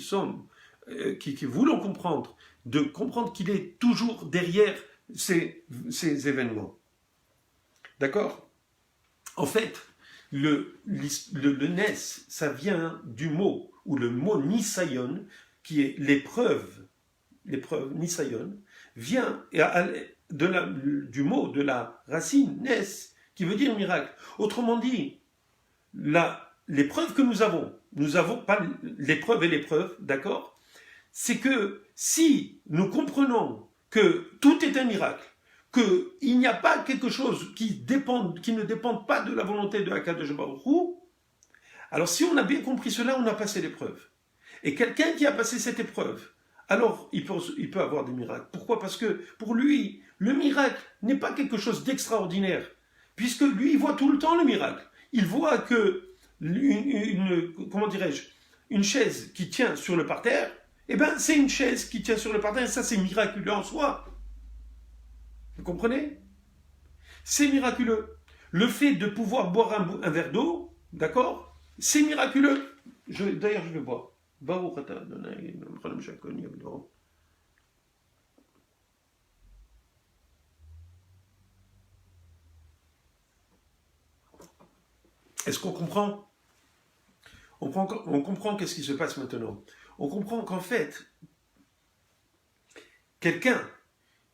voulons comprendre, de comprendre qu'il est toujours derrière ces événements. D'accord? En fait, le Nes, ça vient du mot, ou le mot Nisayon, qui est l'épreuve Nisayon, vient du mot, de la racine Nes, qui veut dire miracle. Autrement dit, l'épreuve que nous avons pas l'épreuve et l'épreuve, d'accord? C'est que si nous comprenons que tout est un miracle, qu'il n'y a pas quelque chose qui ne dépend pas de la volonté de Akadosh Baruch Hu, alors si on a bien compris cela, on a passé l'épreuve. Et quelqu'un qui a passé cette épreuve, alors il peut avoir des miracles. Pourquoi? Parce que pour lui, le miracle n'est pas quelque chose d'extraordinaire, puisque lui, il voit tout le temps le miracle. Il voit que une chaise qui tient sur le parterre, eh ben c'est une chaise qui tient sur le parterre, et ça c'est miraculeux en soi. Vous comprenez? C'est miraculeux. Le fait de pouvoir boire un verre d'eau, d'accord? C'est miraculeux. D'ailleurs, je vais boire. Est-ce qu'on comprend? On comprend qu'est-ce qui se passe maintenant. On comprend qu'en fait, quelqu'un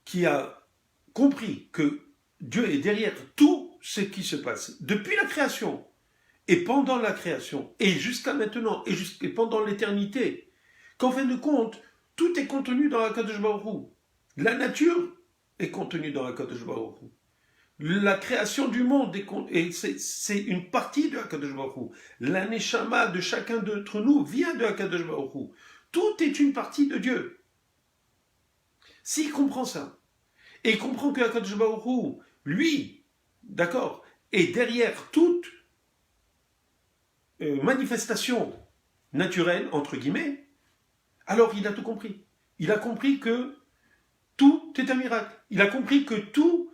qui a compris que Dieu est derrière tout ce qui se passe, depuis la création, et pendant la création, et jusqu'à maintenant, et pendant l'éternité, qu'en fin de compte, Tout est contenu dans Akadosh Baruch Hu. La nature est contenue dans Akadosh Baruch Hu. La création du monde c'est une partie de Akadosh Baruch Hu. La neshama de chacun d'entre nous vient de Akadosh Baruch Hu. Tout est une partie de Dieu. S'il comprend ça, et il comprend que Akadosh Baruch Hu, lui, d'accord, est derrière toute manifestation naturelle, entre guillemets, alors il a tout compris. Il a compris que tout est un miracle. Il a compris que tout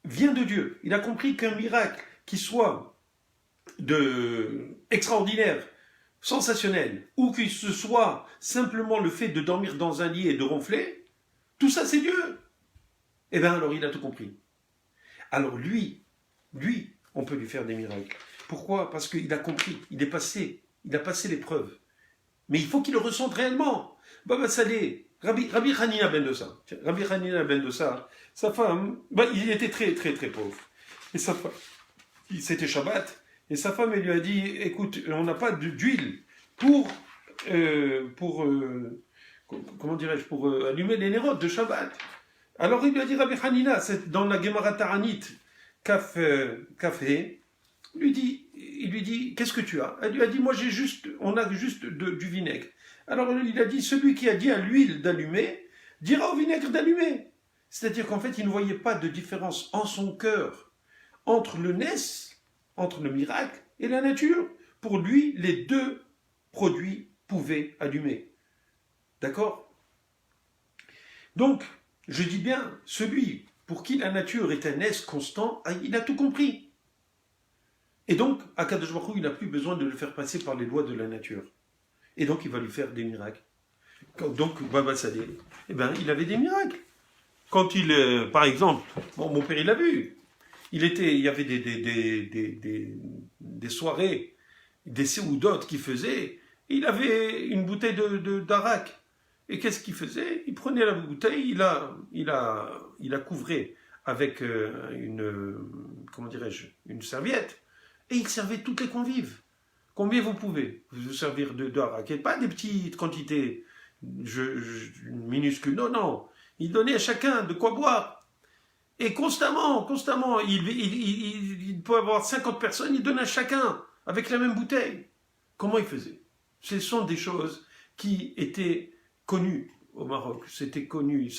vient de Dieu. Il a compris qu'un miracle qui soit extraordinaire, sensationnel, ou que ce soit simplement le fait de dormir dans un lit et de ronfler, tout ça c'est Dieu. Eh bien alors il a tout compris. Alors lui, on peut lui faire des miracles. Pourquoi? Parce qu'il a compris, il a passé l'épreuve. Mais il faut qu'il le ressente réellement. Baba Saleh, Rabbi Hanina ben Dossa, sa femme, il était très très très pauvre. Et sa femme, c'était Shabbat, et sa femme elle lui a dit, écoute, on n'a pas d'huile pour comment dirais-je, pour allumer les nérodes de Shabbat. Alors il lui a dit, Rabbi Hanina, c'est dans la Gemara Taranit, Kafé, il lui dit, qu'est-ce que tu as? Elle lui a dit, on a juste du vinaigre. Alors il a dit, celui qui a dit à l'huile d'allumer, dira au vinaigre d'allumer. C'est-à-dire qu'en fait, il ne voyait pas de différence en son cœur entre le Ness, entre le miracle et la nature. Pour lui, les deux produits pouvaient allumer. D'accord? Donc, je dis bien, celui pour qui la nature est un Ness constant, il a tout compris. Et donc, Akadosh Baruch Hu, il n'a plus besoin de le faire passer par les lois de la nature. Et donc, il va lui faire des miracles. Donc, Baba Saleh, il avait des miracles. Quand par exemple, mon père, il l'a vu. Il y avait des soirées, des séoudotes qu'il faisait. Il avait une bouteille d'arak. Et qu'est-ce qu'il faisait? Il prenait la bouteille, il la couvrait avec une serviette. Et il servait toutes les convives. Combien vous pouvez vous servir d'arak? Pas des petites quantités minuscules. Non. Il donnait à chacun de quoi boire. Et constamment, il peut avoir 50 personnes, il donne à chacun avec la même bouteille. Comment il faisait? Ce sont des choses qui étaient connues au Maroc. C'était connu.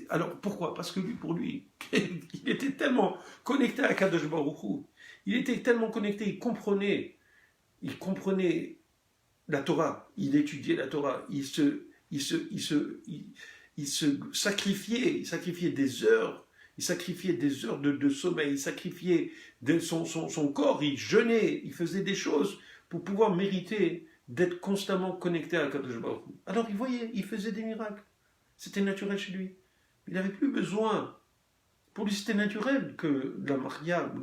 Alors pourquoi? Parce que pour lui, il était tellement connecté à Kadosh Baruch Hu. Il était tellement connecté, il comprenait la Torah, il étudiait la Torah, il se sacrifiait des heures, de sommeil, il sacrifiait son corps, il jeûnait, il faisait des choses pour pouvoir mériter d'être constamment connecté à Kadosh Baruch Hu. Alors il voyait, il faisait des miracles. C'était naturel chez lui. Il n'avait plus besoin. Pour lui, c'était naturel que la Maria,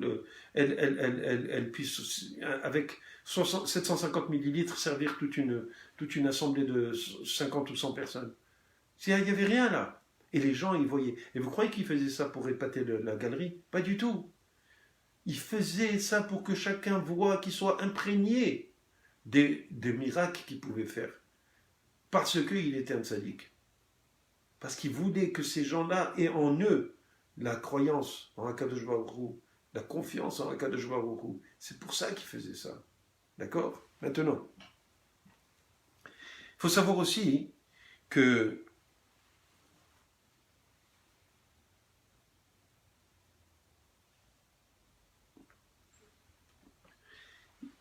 elle puisse, avec 750 millilitres, servir toute une assemblée de 50 ou 100 personnes. Il n'y avait rien là. Et les gens, ils voyaient. Et vous croyez qu'il faisait ça pour épater la galerie? Pas du tout. Il faisait ça pour que chacun voit, qu'il soit imprégné des miracles qu'il pouvait faire. Parce qu'il était un tzaddik. Parce qu'il voulait que ces gens-là aient en eux la croyance en Akadosh Baruch Hu, la confiance en Akadosh Baruch Hu. C'est pour ça qu'il faisait ça. D'accord? Maintenant, il faut savoir aussi que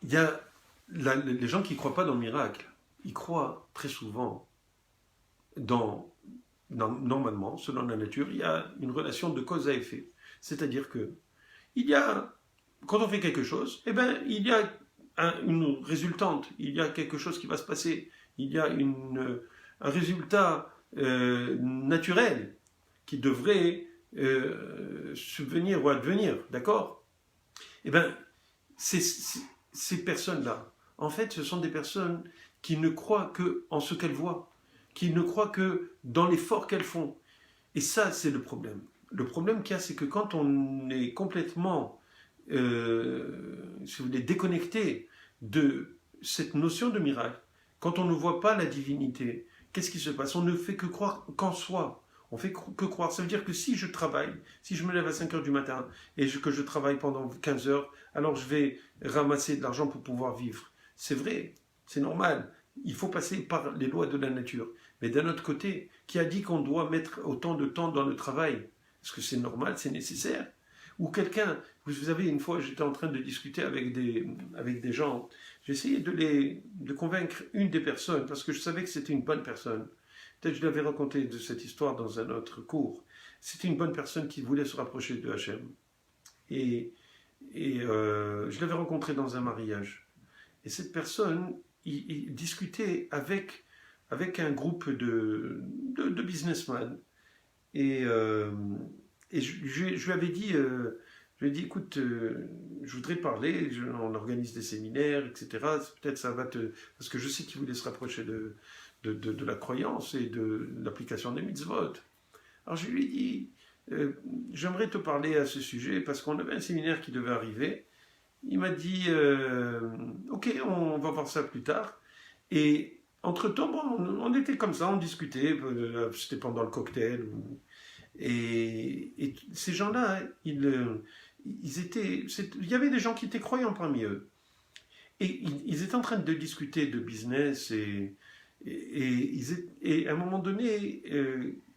il y a les gens qui ne croient pas dans le miracle, ils croient très souvent normalement, selon la nature, il y a une relation de cause à effet. C'est-à-dire que quand on fait quelque chose, il y a une résultante, il y a quelque chose qui va se passer, il y a un résultat naturel qui devrait subvenir ou advenir, d'accord? Ces personnes-là, en fait, ce sont des personnes qui ne croient que en ce qu'elles voient, qui ne croient que dans l'effort qu'elles font. Et ça, c'est le problème. Le problème qu'il y a, c'est que quand on est complètement, si vous voulez, déconnecté de cette notion de miracle, quand on ne voit pas la divinité, qu'est-ce qui se passe? On ne fait que croire qu'en soi. On fait que croire. Ça veut dire que si je travaille, si je me lève à 5 heures du matin et que je travaille pendant 15 heures, alors je vais ramasser de l'argent pour pouvoir vivre. C'est vrai, c'est normal. Il faut passer par les lois de la nature. Mais d'un autre côté, qui a dit qu'on doit mettre autant de temps dans le travail? Est-ce que c'est normal, c'est nécessaire? Ou quelqu'un, vous savez, une fois j'étais en train de discuter avec des gens, j'ai essayé de convaincre une des personnes, parce que je savais que c'était une bonne personne. Peut-être je l'avais raconté de cette histoire dans un autre cours. C'était une bonne personne qui voulait se rapprocher de Hachem. Je l'avais rencontré dans un mariage. Et cette personne, il discutait avec un groupe de businessmen. Et, je lui avais dit, écoute, je voudrais parler, on organise des séminaires, etc. Peut-être ça va te... Parce que je sais qu'il voulait se rapprocher de la croyance et de l'application des mitzvot. Alors je lui ai dit, j'aimerais te parler à ce sujet parce qu'on avait un séminaire qui devait arriver. Il m'a dit, ok, on va voir ça plus tard. Et entre-temps, bon, on était comme ça, on discutait, c'était pendant le cocktail. Et ces gens-là, il y avait des gens qui étaient croyants parmi eux. Et ils étaient en train de discuter de business et à un moment donné,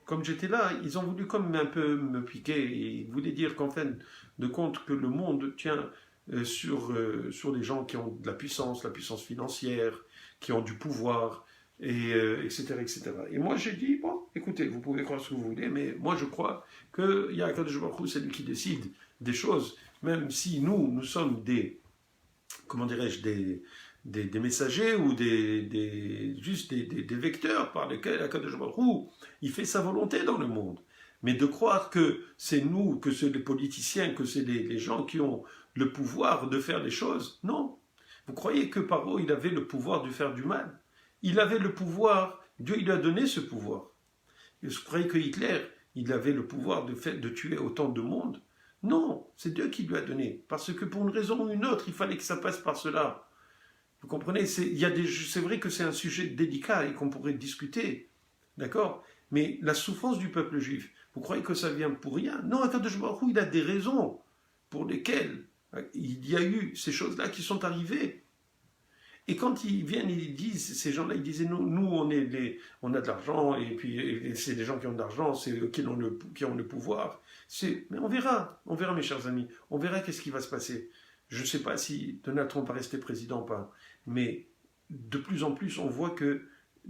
comme j'étais là, ils ont voulu comme un peu me piquer. Ils voulaient dire qu'en fin de compte que le monde tient sur les gens qui ont de la puissance financière, qui ont du pouvoir, etc., etc. Et moi j'ai dit, bon, écoutez, vous pouvez croire ce que vous voulez, mais moi je crois qu'il y a Akadosh Baruch Hu, c'est lui qui décide des choses, même si nous sommes comment dirais-je, des messagers ou juste des vecteurs par lesquels Akadosh Baruch Hu, il fait sa volonté dans le monde. Mais de croire que c'est nous, que c'est les politiciens, que c'est les gens qui ont le pouvoir de faire les choses, non. Vous croyez que Paro, il avait le pouvoir de faire du mal? Il avait le pouvoir, Dieu il lui a donné ce pouvoir. Vous croyez que Hitler, il avait le pouvoir de tuer autant de monde? Non, c'est Dieu qui lui a donné. Parce que pour une raison ou une autre, il fallait que ça passe par cela. Vous comprenez? C'est vrai que c'est un sujet délicat et qu'on pourrait discuter. D'accord? Mais la souffrance du peuple juif, vous croyez que ça vient pour rien? Non, Akadosh Baruch Hu, il a des raisons pour lesquelles il y a eu ces choses-là qui sont arrivées. Et quand ils viennent, ils disent, ces gens-là, ils disaient, nous on a de l'argent, et puis c'est les gens qui ont de l'argent, c'est eux qui ont le pouvoir. Mais on verra, mes chers amis, on verra qu'est-ce qui va se passer. Je ne sais pas si Donald Trump va rester président ou pas, mais de plus en plus, on voit que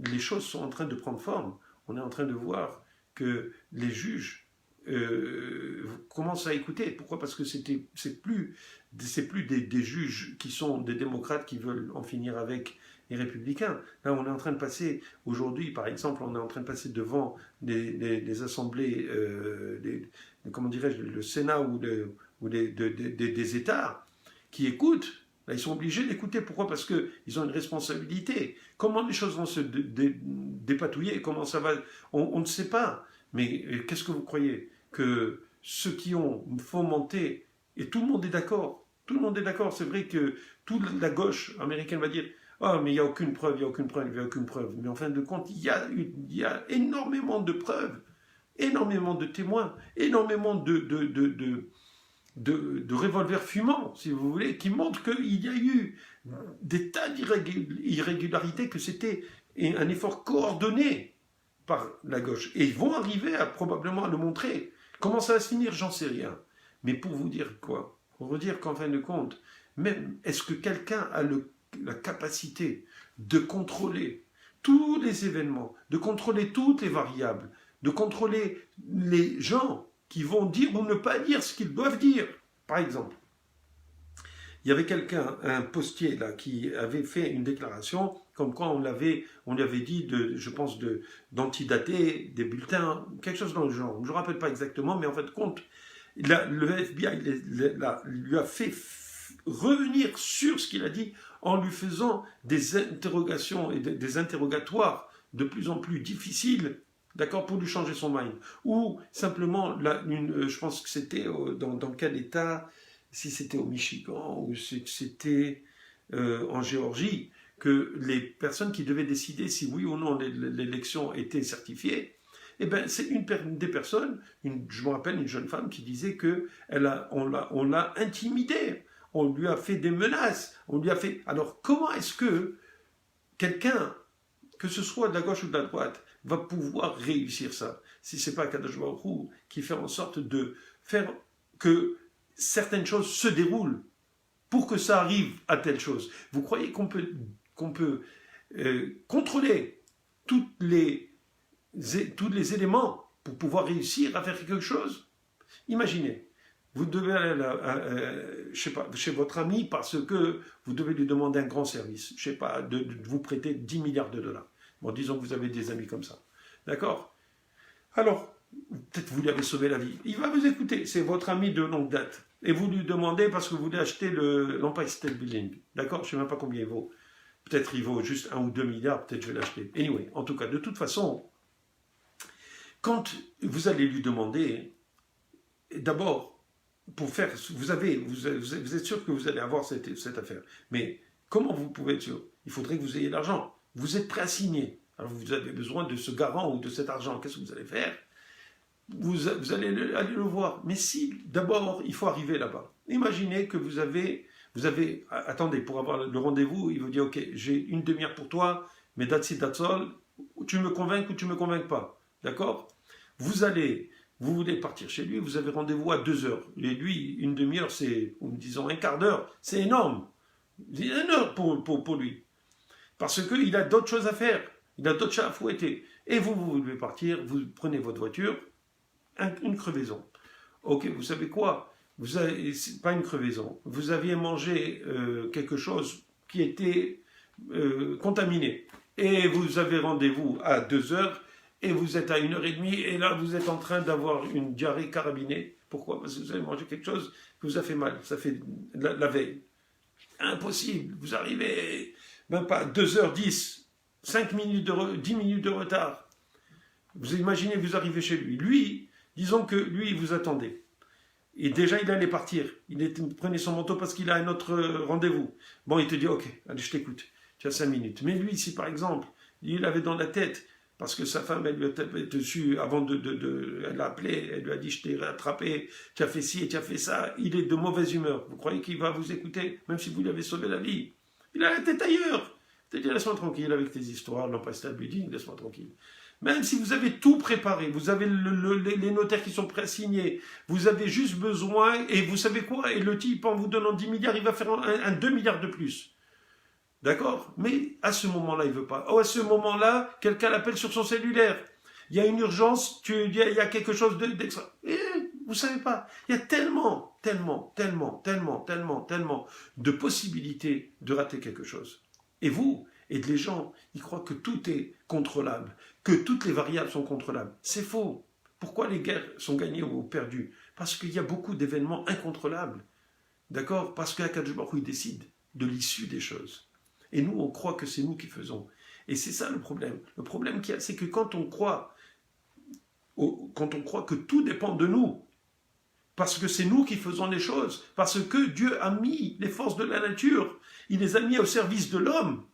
les choses sont en train de prendre forme. On est en train de voir que les juges commencent à écouter. Pourquoi? Parce que c'est plus des juges qui sont des démocrates qui veulent en finir avec les républicains. Là, on est en train de passer, aujourd'hui, par exemple, on est en train de passer devant des assemblées, comment dirais-je, le Sénat ou des États qui écoutent. Là, ils sont obligés d'écouter. Pourquoi? Parce qu'ils ont une responsabilité. Comment les choses vont se dépatouiller? Comment ça va? On ne sait pas. Mais qu'est-ce que vous croyez? Que ceux qui ont fomenté, et tout le monde est d'accord, c'est vrai que toute la gauche américaine va dire « Ah, mais il n'y a aucune preuve, il n'y a aucune preuve, il n'y a aucune preuve. » Mais en fin de compte, il y a énormément de preuves, énormément de témoins, énormément de revolvers fumants, si vous voulez, qui montrent qu'il y a eu des tas d'irrégularités, que c'était un effort coordonné par la gauche. Et ils vont arriver probablement à le montrer. Comment ça va se finir, j'en sais rien. Mais pour vous dire quoi? Pour vous dire qu'en fin de compte, même est-ce que quelqu'un a la capacité de contrôler tous les événements, de contrôler toutes les variables, de contrôler les gens qui vont dire ou ne pas dire ce qu'ils doivent dire? Par exemple, il y avait quelqu'un, un postier là, qui avait fait une déclaration comme quoi on lui avait dit, je pense, d'antidater des bulletins, quelque chose dans le genre. Je ne me rappelle pas exactement, mais en fait, compte, le FBI lui a fait revenir sur ce qu'il a dit en lui faisant des interrogations et des interrogatoires de plus en plus difficiles, d'accord, pour lui changer son mind. Ou simplement, je pense que c'était dans quel état, si c'était au Michigan ou si c'était en Géorgie, que les personnes qui devaient décider si oui ou non l'élection était certifiée, eh ben, c'est des personnes, je me rappelle une jeune femme qui disait on l'a intimidée, on lui a fait des menaces, on lui a fait... Alors comment est-ce que quelqu'un, que ce soit de la gauche ou de la droite, va pouvoir réussir ça si ce n'est pas Kadosh Baruch Hu qui fait en sorte de faire que certaines choses se déroulent pour que ça arrive à telle chose. Vous croyez qu'on peut contrôler tous les éléments pour pouvoir réussir à faire quelque chose? Imaginez, vous devez aller je sais pas, chez votre ami parce que vous devez lui demander un grand service, je sais pas, de vous prêter 10 milliards de dollars. Bon, disons que vous avez des amis comme ça. D'accord? Alors, peut-être vous lui avez sauvé la vie. Il va vous écouter, c'est votre ami de longue date. Et vous lui demandez parce que vous voulez acheter l'Empire State Building. D'accord? Je ne sais même pas combien il vaut. Peut-être il vaut juste 1 ou 2 milliards, peut-être je vais l'acheter. Anyway, en tout cas, de toute façon, quand vous allez lui demander, d'abord, pour faire, vous êtes sûr que vous allez avoir cette affaire. Mais comment vous pouvez être sûr? Il faudrait que vous ayez l'argent. Vous êtes prêt à signer. Alors vous avez besoin de ce garant ou de cet argent. Qu'est-ce que vous allez faire? Vous allez aller le voir. Mais si, d'abord, il faut arriver là-bas. Imaginez que vous avez, attendez, pour avoir le rendez-vous, il vous dit, ok, j'ai une demi-heure pour toi, mais that's it, that's all. Tu me convaincs ou tu me convaincs pas. D'accord? Vous voulez partir chez lui, vous avez rendez-vous à 2 heures. Et lui, une demi-heure, c'est, disons, un quart d'heure. C'est énorme. C'est énorme pour lui. Parce qu'il a d'autres choses à faire. Il a d'autres chats à fouetter. Et vous devez partir, vous prenez votre voiture, une crevaison. Ok, vous savez quoi? C'est pas une crevaison. Vous aviez mangé quelque chose qui était contaminé. Et vous avez rendez-vous à 2 heures, et vous êtes à 1h30, et là vous êtes en train d'avoir une diarrhée carabinée. Pourquoi? Parce que vous avez mangé quelque chose qui vous a fait mal. Ça fait la veille. Impossible. Vous arrivez, même pas 2h10. 10 minutes de retard. Vous imaginez, vous arrivez chez lui. Lui, disons que lui, il vous attendait. Et déjà, il allait partir. Il prenait son manteau parce qu'il a un autre rendez-vous. Bon, il te dit, ok, allez, je t'écoute. Tu as 5 minutes. Mais lui, si par exemple, il avait dans la tête, parce que sa femme, elle lui a tapé dessus avant elle l'a appelé, elle lui a dit, je t'ai rattrapé, tu as fait ci et tu as fait ça. Il est de mauvaise humeur. Vous croyez qu'il va vous écouter, même si vous lui avez sauvé la vie? Il a la tête ailleurs. C'est-à-dire, laisse-moi tranquille avec tes histoires, l'Empire State Building, laisse-moi tranquille. Même si vous avez tout préparé, vous avez les notaires qui sont prêts à signer, vous avez juste besoin, et vous savez quoi? Et le type, en vous donnant 10 milliards, il va faire un 2 milliards de plus. D'accord? Mais à ce moment-là, il ne veut pas. Oh, à ce moment-là, quelqu'un l'appelle sur son cellulaire. Il y a une urgence, il y a quelque chose d'extra. Et vous ne savez pas. Il y a tellement de possibilités de rater quelque chose. Et vous, et les gens, ils croient que tout est contrôlable, que toutes les variables sont contrôlables. C'est faux. Pourquoi les guerres sont gagnées ou perdues? Parce qu'il y a beaucoup d'événements incontrôlables. D'accord? Parce qu'Akadosh Baruch Hu, il décide de l'issue des choses. Et nous, on croit que c'est nous qui faisons. Et c'est ça le problème. Le problème qu'il y a, c'est que quand on croit que tout dépend de nous, parce que c'est nous qui faisons les choses, parce que Dieu a mis les forces de la nature, il les a mis au service de l'homme,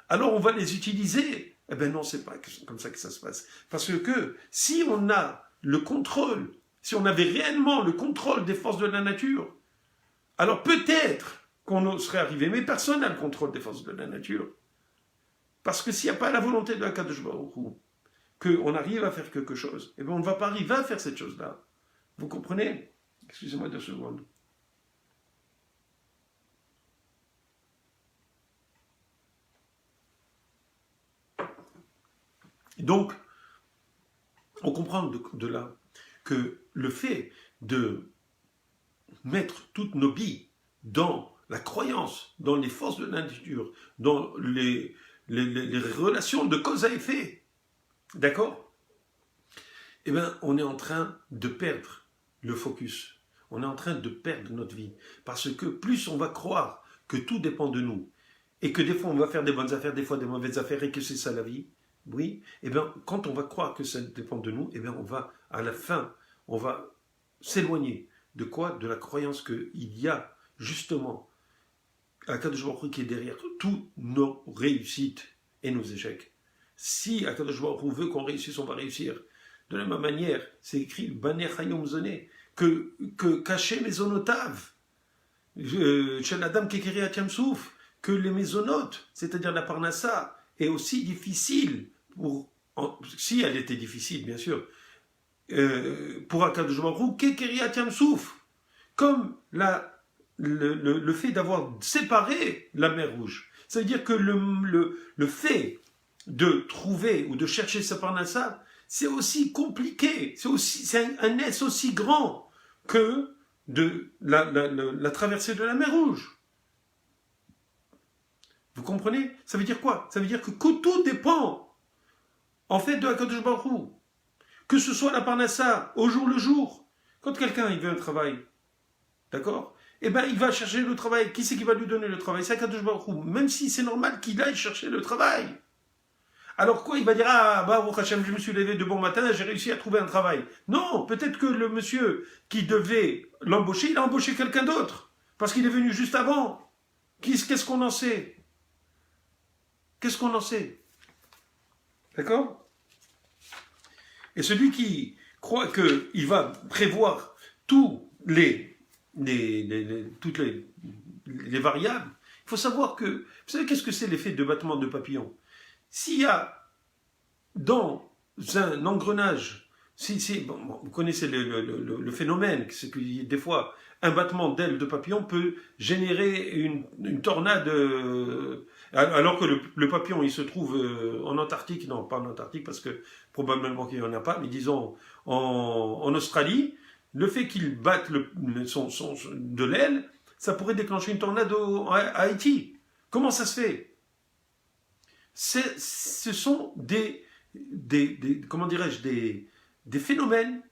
alors on va les utiliser. Eh bien non, c'est pas comme ça que ça se passe. Parce que si on a le contrôle, si on avait réellement le contrôle des forces de la nature, alors peut-être qu'on serait arrivé, mais personne n'a le contrôle des forces de la nature. Parce que s'il n'y a pas la volonté de Akadosh Baruch Hu, qu'on arrive à faire quelque chose, eh bien on ne va pas arriver à faire cette chose-là. Vous comprenez? Excusez-moi 2 secondes. Donc, on comprend de là que le fait de mettre toutes nos billes dans la croyance, dans les forces de la nature, dans les relations de cause à effet, d'accord? Eh bien, on est en train de perdre le focus. On est en train de perdre notre vie. Parce que plus on va croire que tout dépend de nous, et que des fois on va faire des bonnes affaires, des fois des mauvaises affaires, et que c'est ça la vie, oui, eh bien, quand on va croire que ça dépend de nous, eh bien, on va, à la fin, on va s'éloigner de quoi? De la croyance qu'il y a, justement, Akadosh Baruch Hu qui est derrière tous nos réussites et nos échecs. Si Akadosh Baruch Hu veut qu'on réussisse, on va réussir. De la même manière, c'est écrit Baner Hayom Zoné, que cacher les onotaves, chez la dame Kekeri Atiamsouf, que les mésonotes, c'est-à-dire la parnassa, est aussi difficile, si elle était difficile, bien sûr, pour Akadosh Baruch Hu, Kekeri Atiamsouf, comme le fait d'avoir séparé la mer Rouge. Ça veut dire que le fait de trouver ou de chercher sa parnassa, c'est aussi compliqué, c'est un S aussi grand que de la traversée de la mer Rouge. Vous comprenez? Ça veut dire quoi? Ça veut dire que tout dépend, en fait, de Akadosh Baruch Hu. Que ce soit la parnassa, au jour le jour. Quand quelqu'un il veut un travail, d'accord? Eh bien, il va chercher le travail. Qui c'est qui va lui donner le travail? C'est Akadosh Baruch Hu. Même si c'est normal qu'il aille chercher le travail. Alors quoi? Il va dire, ah, bah, Hachem, je me suis levé de bon matin, j'ai réussi à trouver un travail. Non, peut-être que le monsieur qui devait l'embaucher, il a embauché quelqu'un d'autre. Parce qu'il est venu juste avant. Qu'est-ce qu'on en sait? Qu'est-ce qu'on en sait? D'accord? Et celui qui croit qu'il va prévoir toutes les variables, il faut savoir que, vous savez qu'est-ce que c'est l'effet de battement de papillon? S'il y a dans un engrenage, vous connaissez le phénomène, c'est que des fois, un battement d'aile de papillon peut générer une tornade, alors que le papillon, il se trouve en Antarctique, non, pas en Antarctique, parce que probablement qu'il n'y en a pas, mais disons en Australie, le fait qu'il batte de l'aile, ça pourrait déclencher une tornade à Haïti. Comment ça se fait? Ce sont comment dirais-je, des phénomènes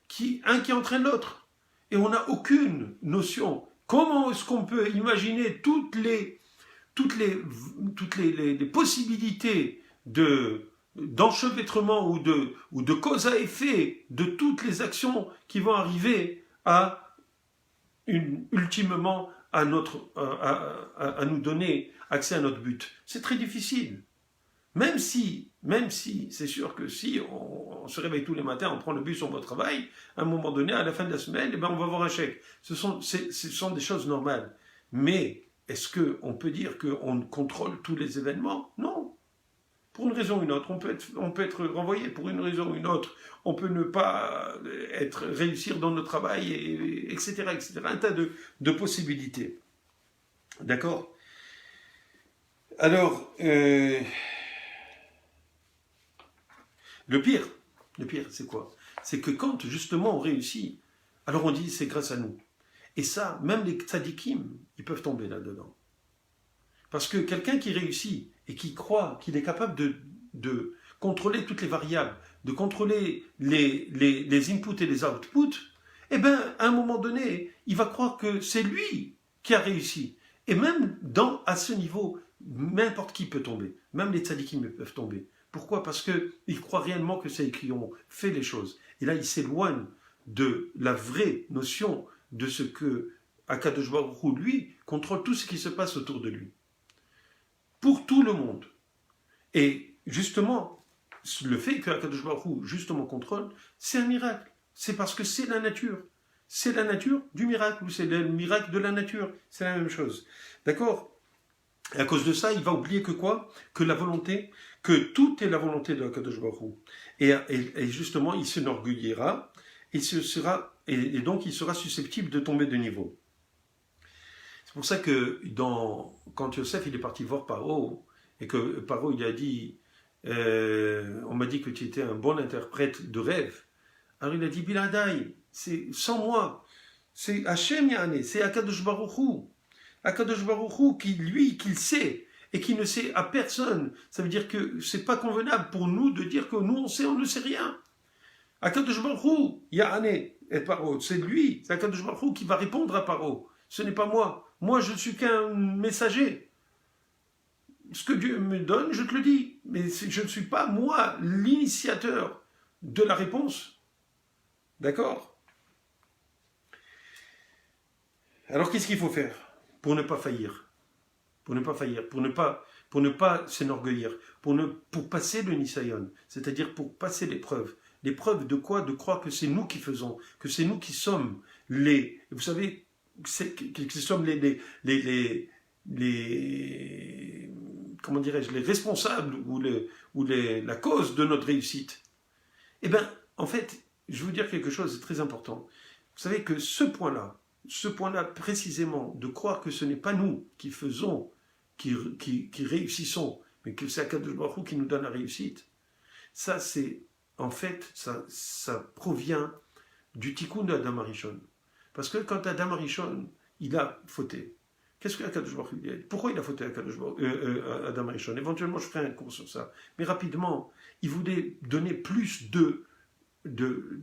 un qui entraîne l'autre. Et on n'a aucune notion. Comment est-ce qu'on peut imaginer toutes les possibilités d'enchevêtrement ou de cause à effet de toutes les actions qui vont arriver ultimement à nous donner accès à notre but. C'est très difficile. Même si, c'est sûr que si on se réveille tous les matins, on prend le bus, on va au travail, à un moment donné, à la fin de la semaine, eh ben on va avoir un chèque. Ce sont des choses normales. Mais est-ce qu'on peut dire qu'on contrôle tous les événements? Non. Pour une raison ou une autre, on peut être renvoyé. Pour une raison ou une autre, on peut ne pas réussir dans notre travail, etc., etc. Un tas de possibilités. D'accord? Alors, le pire, c'est quoi? C'est que quand, justement, on réussit, alors on dit, c'est grâce à nous. Et ça, même les tzadikim, ils peuvent tomber là-dedans. Parce que quelqu'un qui réussit et qui croit qu'il est capable de contrôler toutes les variables, de contrôler les inputs et les outputs, eh bien, à un moment donné, il va croire que c'est lui qui a réussi. Et même à ce niveau, n'importe qui peut tomber. Même les tzadikim peuvent tomber. Pourquoi? Parce qu'il croit réellement que c'est eux qui ont fait les choses. Et là, il s'éloigne de la vraie notion de ce que Akadosh Baruch Hu, lui, contrôle tout ce qui se passe autour de lui. Pour tout le monde. Et justement, le fait que Akadosh Baruch Hu, justement, contrôle, c'est un miracle. C'est parce que c'est la nature. C'est la nature du miracle, ou c'est le miracle de la nature. C'est la même chose. D'accord? Et à cause de ça, il va oublier que quoi? Que la volonté, que tout est la volonté de Akadosh Baruch Hu. Et justement, il s'enorgueillira, et donc il sera susceptible de tomber de niveau. C'est pour ça que quand Yosef il est parti voir Paro, et que Paro il a dit, on m'a dit que tu étais un bon interprète de rêve, alors il a dit, Biladai, c'est sans moi, c'est Hachem Yahane, c'est Akadosh Baruch Hu. Akadosh Baruch Hu qu'il sait et qui ne sait à personne. Ça veut dire que c'est pas convenable pour nous de dire que nous on ne sait rien. Akadosh Baruch Hu, Yahane et Paro, c'est lui, c'est Akadosh Baruch Hu qui va répondre à Paro. Ce n'est pas moi. Moi je ne suis qu'un messager. Ce que Dieu me donne, je te le dis. Mais je ne suis pas moi l'initiateur de la réponse. D'accord? Alors qu'est-ce qu'il faut faire pour ne pas faillir? pour ne pas faillir, pour ne pas s'enorgueillir, pour passer le Nisayon, c'est-à-dire pour passer l'épreuve. L'épreuve de quoi? De croire que c'est nous qui faisons, que c'est nous qui sommes vous savez, que sommes comment dirais-je, les responsables ou la cause de notre réussite. Eh bien, en fait, je vais vous dire quelque chose de très important. Vous savez que ce point-là précisément, de croire que ce n'est pas nous qui faisons, qui réussissons, mais que c'est Akadosh Baruch Hu qui nous donne la réussite, ça c'est, en fait, ça provient du tikkun d'Adam Arishon. Parce que quand Adam Arishon, il a fauté, qu'est-ce que Akadosh Baruch Hu dit? Pourquoi il a fauté Adam Arishon? Éventuellement, je ferai un cours sur ça. Mais rapidement, il voulait donner plus de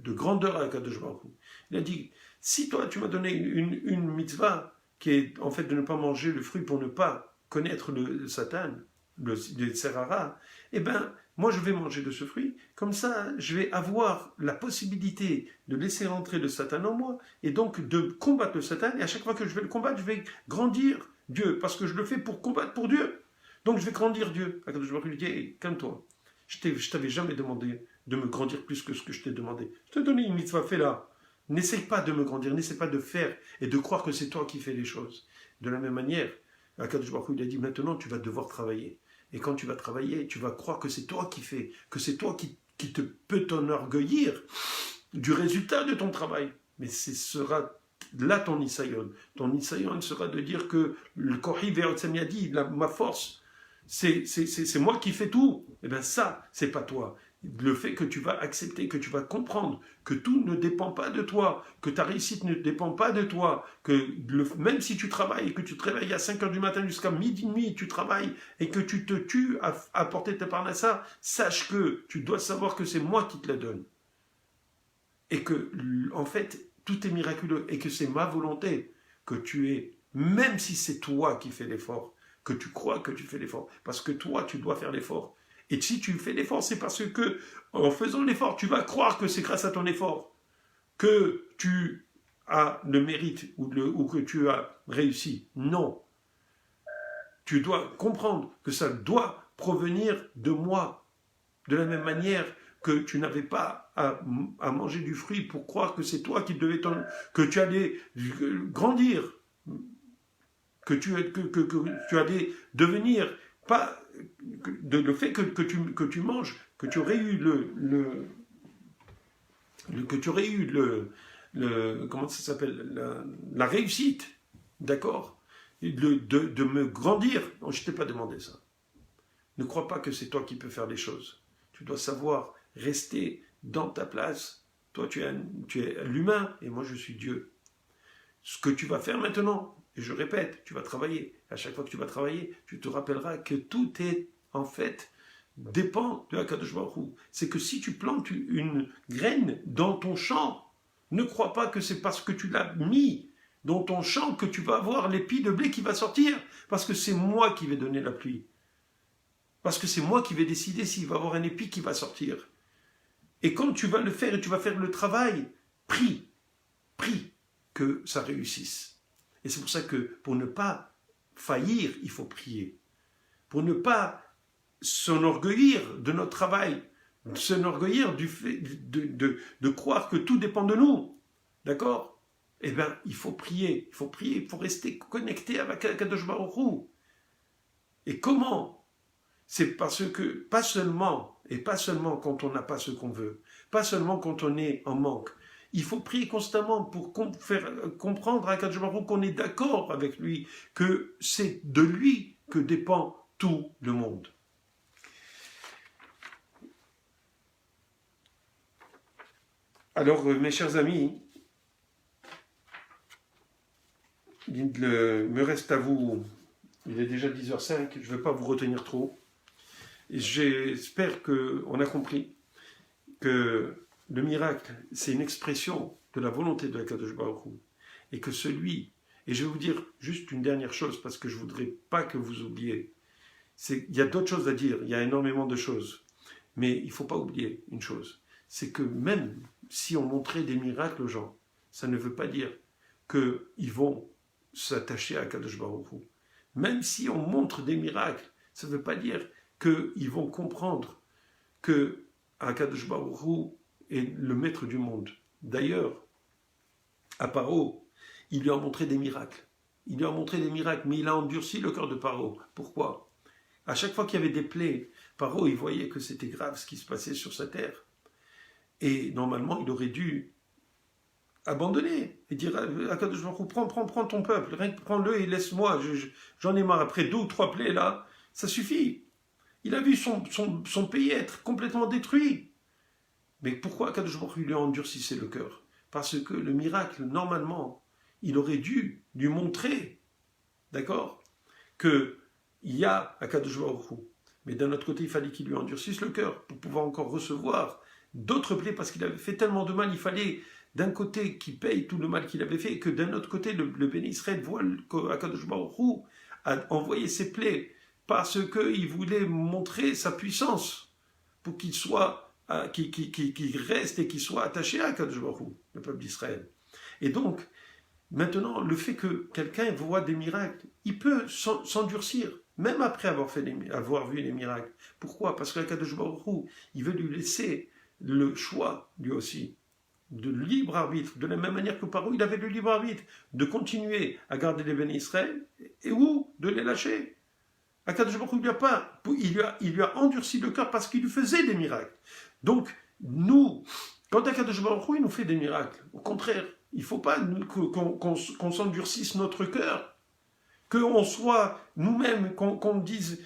grandeur à Akadosh Baruch Hu. Il a dit, si toi, tu m'as donné une mitzvah qui est en fait de ne pas manger le fruit pour ne pas connaître le Satan, le Serara, eh bien, moi je vais manger de ce fruit, comme ça je vais avoir la possibilité de laisser entrer le Satan en moi, et donc de combattre le Satan, et à chaque fois que je vais le combattre, je vais grandir Dieu, parce que je le fais pour combattre pour Dieu. Donc je vais grandir Dieu. Je lui dis, hey, calme-toi, je t'avais jamais demandé de me grandir plus que ce que je t'ai demandé. Je t'ai donné une mitzvah, fais-la. N'essaye pas de me grandir, n'essaye pas de faire et de croire que c'est toi qui fais les choses. De la même manière, Akadosh Baruch Hu, il a dit, maintenant tu vas devoir travailler. Et quand tu vas travailler, tu vas croire que c'est toi qui fais, que c'est toi qui peut t'enorgueillir du résultat de ton travail. Mais ce sera là ton Nisayon. Ton Nisayon sera de dire que le Kohi Ve'otzem Yadi, ma force, c'est moi qui fais tout. Eh bien ça, c'est pas toi. Le fait que tu vas accepter, que tu vas comprendre que tout ne dépend pas de toi, que ta réussite ne dépend pas de toi, que même si tu travailles et que tu te réveilles à 5 heures du matin jusqu'à midi et demi, tu travailles et que tu te tues à porter ta parnassa, sache que tu dois savoir que c'est moi qui te la donne. Et que, en fait, tout est miraculeux et que c'est ma volonté que tu es, même si c'est toi qui fais l'effort, que tu crois que tu fais l'effort, parce que toi, tu dois faire l'effort. Et si tu fais l'effort, c'est parce que, en faisant l'effort, tu vas croire que c'est grâce à ton effort que tu as le mérite ou que tu as réussi. Non. Tu dois comprendre que ça doit provenir de moi. De la même manière que tu n'avais pas à manger du fruit pour croire que c'est toi qui devais que tu allais grandir, que tu allais devenir, pas le fait que tu manges, que tu aurais eu comment ça s'appelle, la réussite, d'accord, de me grandir. Non, je ne t'ai pas demandé ça. Ne crois pas que c'est toi qui peux faire les choses. Tu dois savoir rester dans ta place. Toi, tu es l'humain et moi, je suis Dieu. Ce que tu vas faire maintenant, et je répète, tu vas travailler. À chaque fois que tu vas travailler, tu te rappelleras que tout est, en fait, dépend de Akadosh Baruch Hu. C'est que si tu plantes une graine dans ton champ, ne crois pas que c'est parce que tu l'as mis dans ton champ que tu vas avoir l'épi de blé qui va sortir. Parce que c'est moi qui vais donner la pluie. Parce que c'est moi qui vais décider s'il va y avoir un épi qui va sortir. Et quand tu vas le faire et tu vas faire le travail, prie que ça réussisse. Et c'est pour ça que pour ne pas faillir, il faut prier. Pour ne pas s'enorgueillir de notre travail, s'enorgueillir du fait de croire que tout dépend de nous. D'accord? Eh bien, il faut prier, il faut rester connecté avec Akadosh Baruch Hu. Et comment? C'est parce que, pas seulement quand on n'a pas ce qu'on veut, pas seulement quand on est en manque. Il faut prier constamment pour faire comprendre à Akadosh Baruch Hu qu'on est d'accord avec lui, que c'est de lui que dépend tout le monde. Alors, mes chers amis, il me reste à vous, il est déjà 10h05, je ne vais pas vous retenir trop. J'espère qu'on a compris que le miracle, c'est une expression de la volonté de Akadosh Baruch Hu. Et que et je vais vous dire juste une dernière chose, parce que je ne voudrais pas que vous oubliez. Il y a d'autres choses à dire, il y a énormément de choses. Mais il ne faut pas oublier une chose, c'est que même si on montrait des miracles aux gens, ça ne veut pas dire qu'ils vont s'attacher à Akadosh Baruch Hu. même si on montre des miracles, ça ne veut pas dire qu'ils vont comprendre que Akadosh Baruch Hu est le maître du monde. D'ailleurs, à Paro, il lui a montré des miracles. Il lui a montré des miracles, mais il a endurci le cœur de Paro. Pourquoi? À chaque fois qu'il y avait des plaies, Paro, il voyait que c'était grave ce qui se passait sur sa terre. Et normalement, il aurait dû abandonner et dire à Kadosh Baruch Hu, prends ton peuple, prends-le et laisse-moi, j'en ai marre. Après 2 ou 3 plaies là, ça suffit. Il a vu son pays être complètement détruit. Mais pourquoi Kadosh Baruch Hu lui a endurcissé le cœur? Parce que le miracle, normalement, il aurait dû lui montrer, d'accord, qu'il y a Akadosh Baruch Hu. Mais d'un autre côté, il fallait qu'il lui endurcisse le cœur pour pouvoir encore recevoir d'autres plaies, parce qu'il avait fait tellement de mal, il fallait d'un côté qu'il paye tout le mal qu'il avait fait, et que d'un autre côté, le béni Israël voit qu'Akadosh Baruch Hu a envoyé ses plaies parce qu'il voulait montrer sa puissance pour qu'il soit, qu'il reste et qu'il soit attaché à Akadosh Baruch Hu, le peuple d'Israël. Et donc, maintenant, le fait que quelqu'un voit des miracles, il peut s'endurcir, même après avoir vu les miracles. Pourquoi? Parce que Akadosh Baruch Hu, il veut lui laisser le choix, lui aussi, de libre arbitre, de la même manière que Paro, il avait le libre arbitre de continuer à garder les bénis Israël ou de les lâcher. Akadosh Baruch Hu, il lui a endurci le cœur parce qu'il lui faisait des miracles. Donc, nous, quand Akadosh Baruch Hu, il nous fait des miracles, au contraire, il ne faut pas qu'on s'endurcisse notre cœur, qu'on soit nous-mêmes, qu'on dise,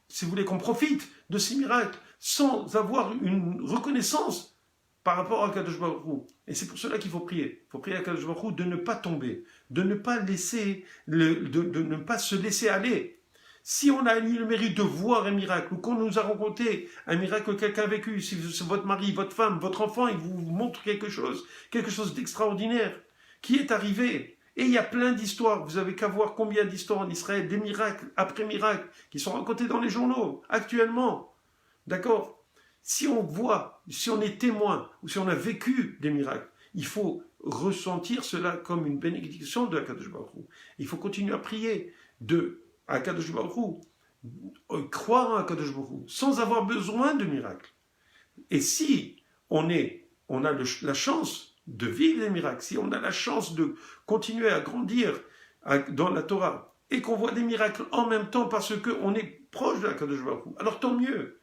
si vous voulez, qu'on profite de ces miracles sans avoir une reconnaissance par rapport à Kadosh Baruch Hu. Et c'est pour cela qu'il faut prier. Il faut prier à Kadosh Baruch Hu de ne pas tomber, de ne pas ne pas se laisser aller. Si on a eu le mérite de voir un miracle, ou qu'on nous a raconté un miracle que quelqu'un a vécu, si votre mari, votre femme, votre enfant, il vous montre quelque chose d'extraordinaire qui est arrivé. Et il y a plein d'histoires, vous avez qu'à voir combien d'histoires en Israël, des miracles après miracles, qui sont racontés dans les journaux, actuellement. D'accord? Si on voit, si on est témoin, ou si on a vécu des miracles, il faut ressentir cela comme une bénédiction de Akadosh Baruch Hu. Il faut continuer à prier à Akadosh Baruch Hu, croire en Akadosh Baruch Hu, sans avoir besoin de miracles. Et si on a la chance de vivre des miracles, si on a la chance de continuer à grandir dans la Torah, et qu'on voit des miracles en même temps parce qu'on est proche de Akadosh Baruch Hu, alors tant mieux.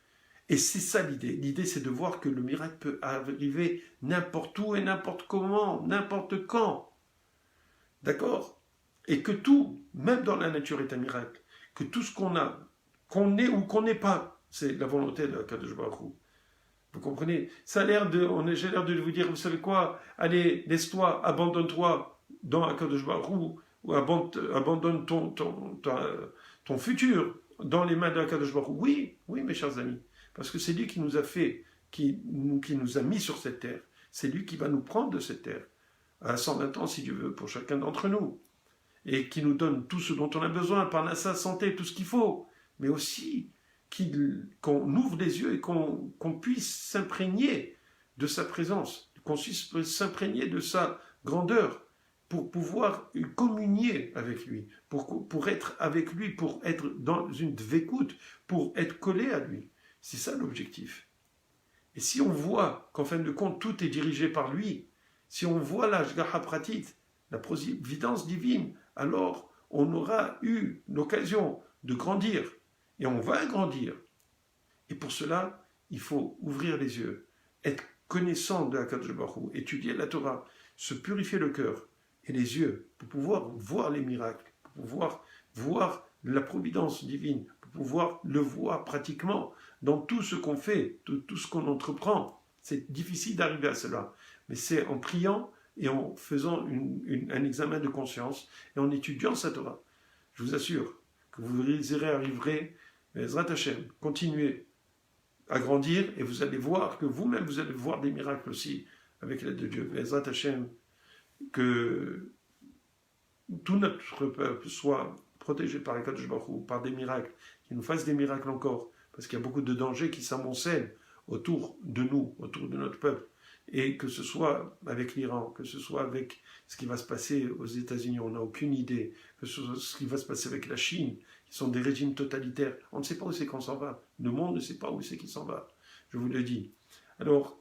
Et c'est ça l'idée. L'idée, c'est de voir que le miracle peut arriver n'importe où et n'importe comment, n'importe quand. D'accord? Et que tout, même dans la nature, est un miracle. Que tout ce qu'on a, qu'on ait ou qu'on n'ait pas, c'est la volonté de Akadosh Baruch Hu. Vous comprenez? Ça a l'air j'ai l'air de vous dire, vous savez quoi? Allez, laisse-toi, abandonne-toi dans Akadosh Baruch Hu, ou abandonne ton futur dans les mains de Akadosh Baruch Hu. Oui, mes chers amis. Parce que c'est lui qui nous a fait, qui nous a mis sur cette terre. C'est lui qui va nous prendre de cette terre, à 120 ans si Dieu veut, pour chacun d'entre nous. Et qui nous donne tout ce dont on a besoin, parnassa, santé, tout ce qu'il faut. Mais aussi qu'on ouvre les yeux et qu'on puisse s'imprégner de sa présence, qu'on puisse s'imprégner de sa grandeur, pour pouvoir communier avec lui, pour être avec lui, pour être dans une dvékout, pour être collé à lui. C'est ça l'objectif. Et si on voit qu'en fin de compte, tout est dirigé par lui, si on voit la Shgacha Pratit, la providence divine, alors on aura eu l'occasion de grandir. Et on va grandir. Et pour cela, il faut ouvrir les yeux, être connaissant de Akadosh Baruch Hu, étudier la Torah, se purifier le cœur et les yeux pour pouvoir voir les miracles, pour pouvoir voir la providence divine, pour pouvoir le voir pratiquement dans tout ce qu'on fait, tout ce qu'on entreprend. C'est difficile d'arriver à cela, mais c'est en priant et en faisant un examen de conscience et en étudiant sa Torah. Je vous assure que vous arriverez, Ezrat Hashem, continuez à grandir et vous allez voir que vous-même, vous allez voir des miracles aussi avec l'aide de Dieu. Ezrat Hashem, que tout notre peuple soit protégé par Akadosh Baruch Hu, par des miracles, qu'il nous fasse des miracles encore, parce qu'il y a beaucoup de dangers qui s'amoncellent autour de nous, autour de notre peuple. Et que ce soit avec l'Iran, que ce soit avec ce qui va se passer aux États-Unis, on n'a aucune idée, que ce soit ce qui va se passer avec la Chine, qui sont des régimes totalitaires, on ne sait pas où c'est qu'on s'en va. Le monde ne sait pas où c'est qu'il s'en va. Je vous le dis. Alors,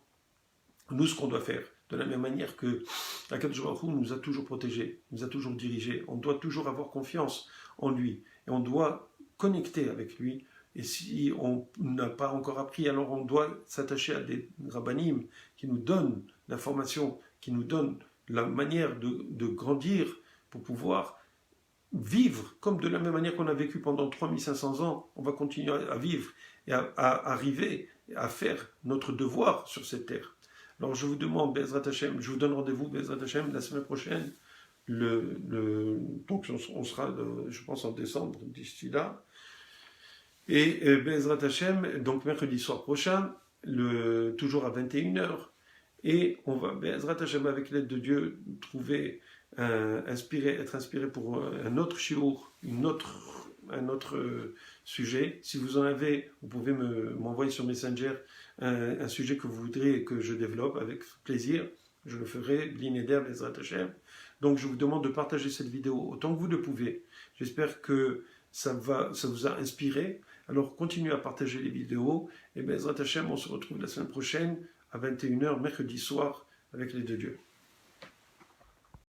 nous, ce qu'on doit faire, de la même manière que Akadosh Baruch Hu nous a toujours protégés, nous a toujours dirigés, on doit toujours avoir confiance en lui et on doit connecter avec lui. Et si on n'a pas encore appris, alors on doit s'attacher à des rabbanim qui nous donnent l'information, qui nous donnent la manière de grandir pour pouvoir vivre comme de la même manière qu'on a vécu pendant 3500 ans, on va continuer à vivre et à arriver à faire notre devoir sur cette terre. Alors je vous demande, Bezrat Hashem, je vous donne rendez-vous, Bezrat Hashem, la semaine prochaine. Donc on sera, je pense, en décembre d'ici là. Et Bezrat Hashem, donc mercredi soir prochain, toujours à 21h. Et on va, Bezrat Hashem, avec l'aide de Dieu, trouver, être inspiré pour un autre shiur, un autre sujet. Si vous en avez, vous pouvez m'envoyer sur Messenger un sujet que vous voudriez que je développe avec plaisir. Je le ferai, Blineder, Bezrat Hashem. Donc je vous demande de partager cette vidéo autant que vous le pouvez. J'espère que ça vous a inspiré. Alors continuez à partager les vidéos. Et Bezrat Hashem, on se retrouve la semaine prochaine à 21h, mercredi soir, avec les deux dieux.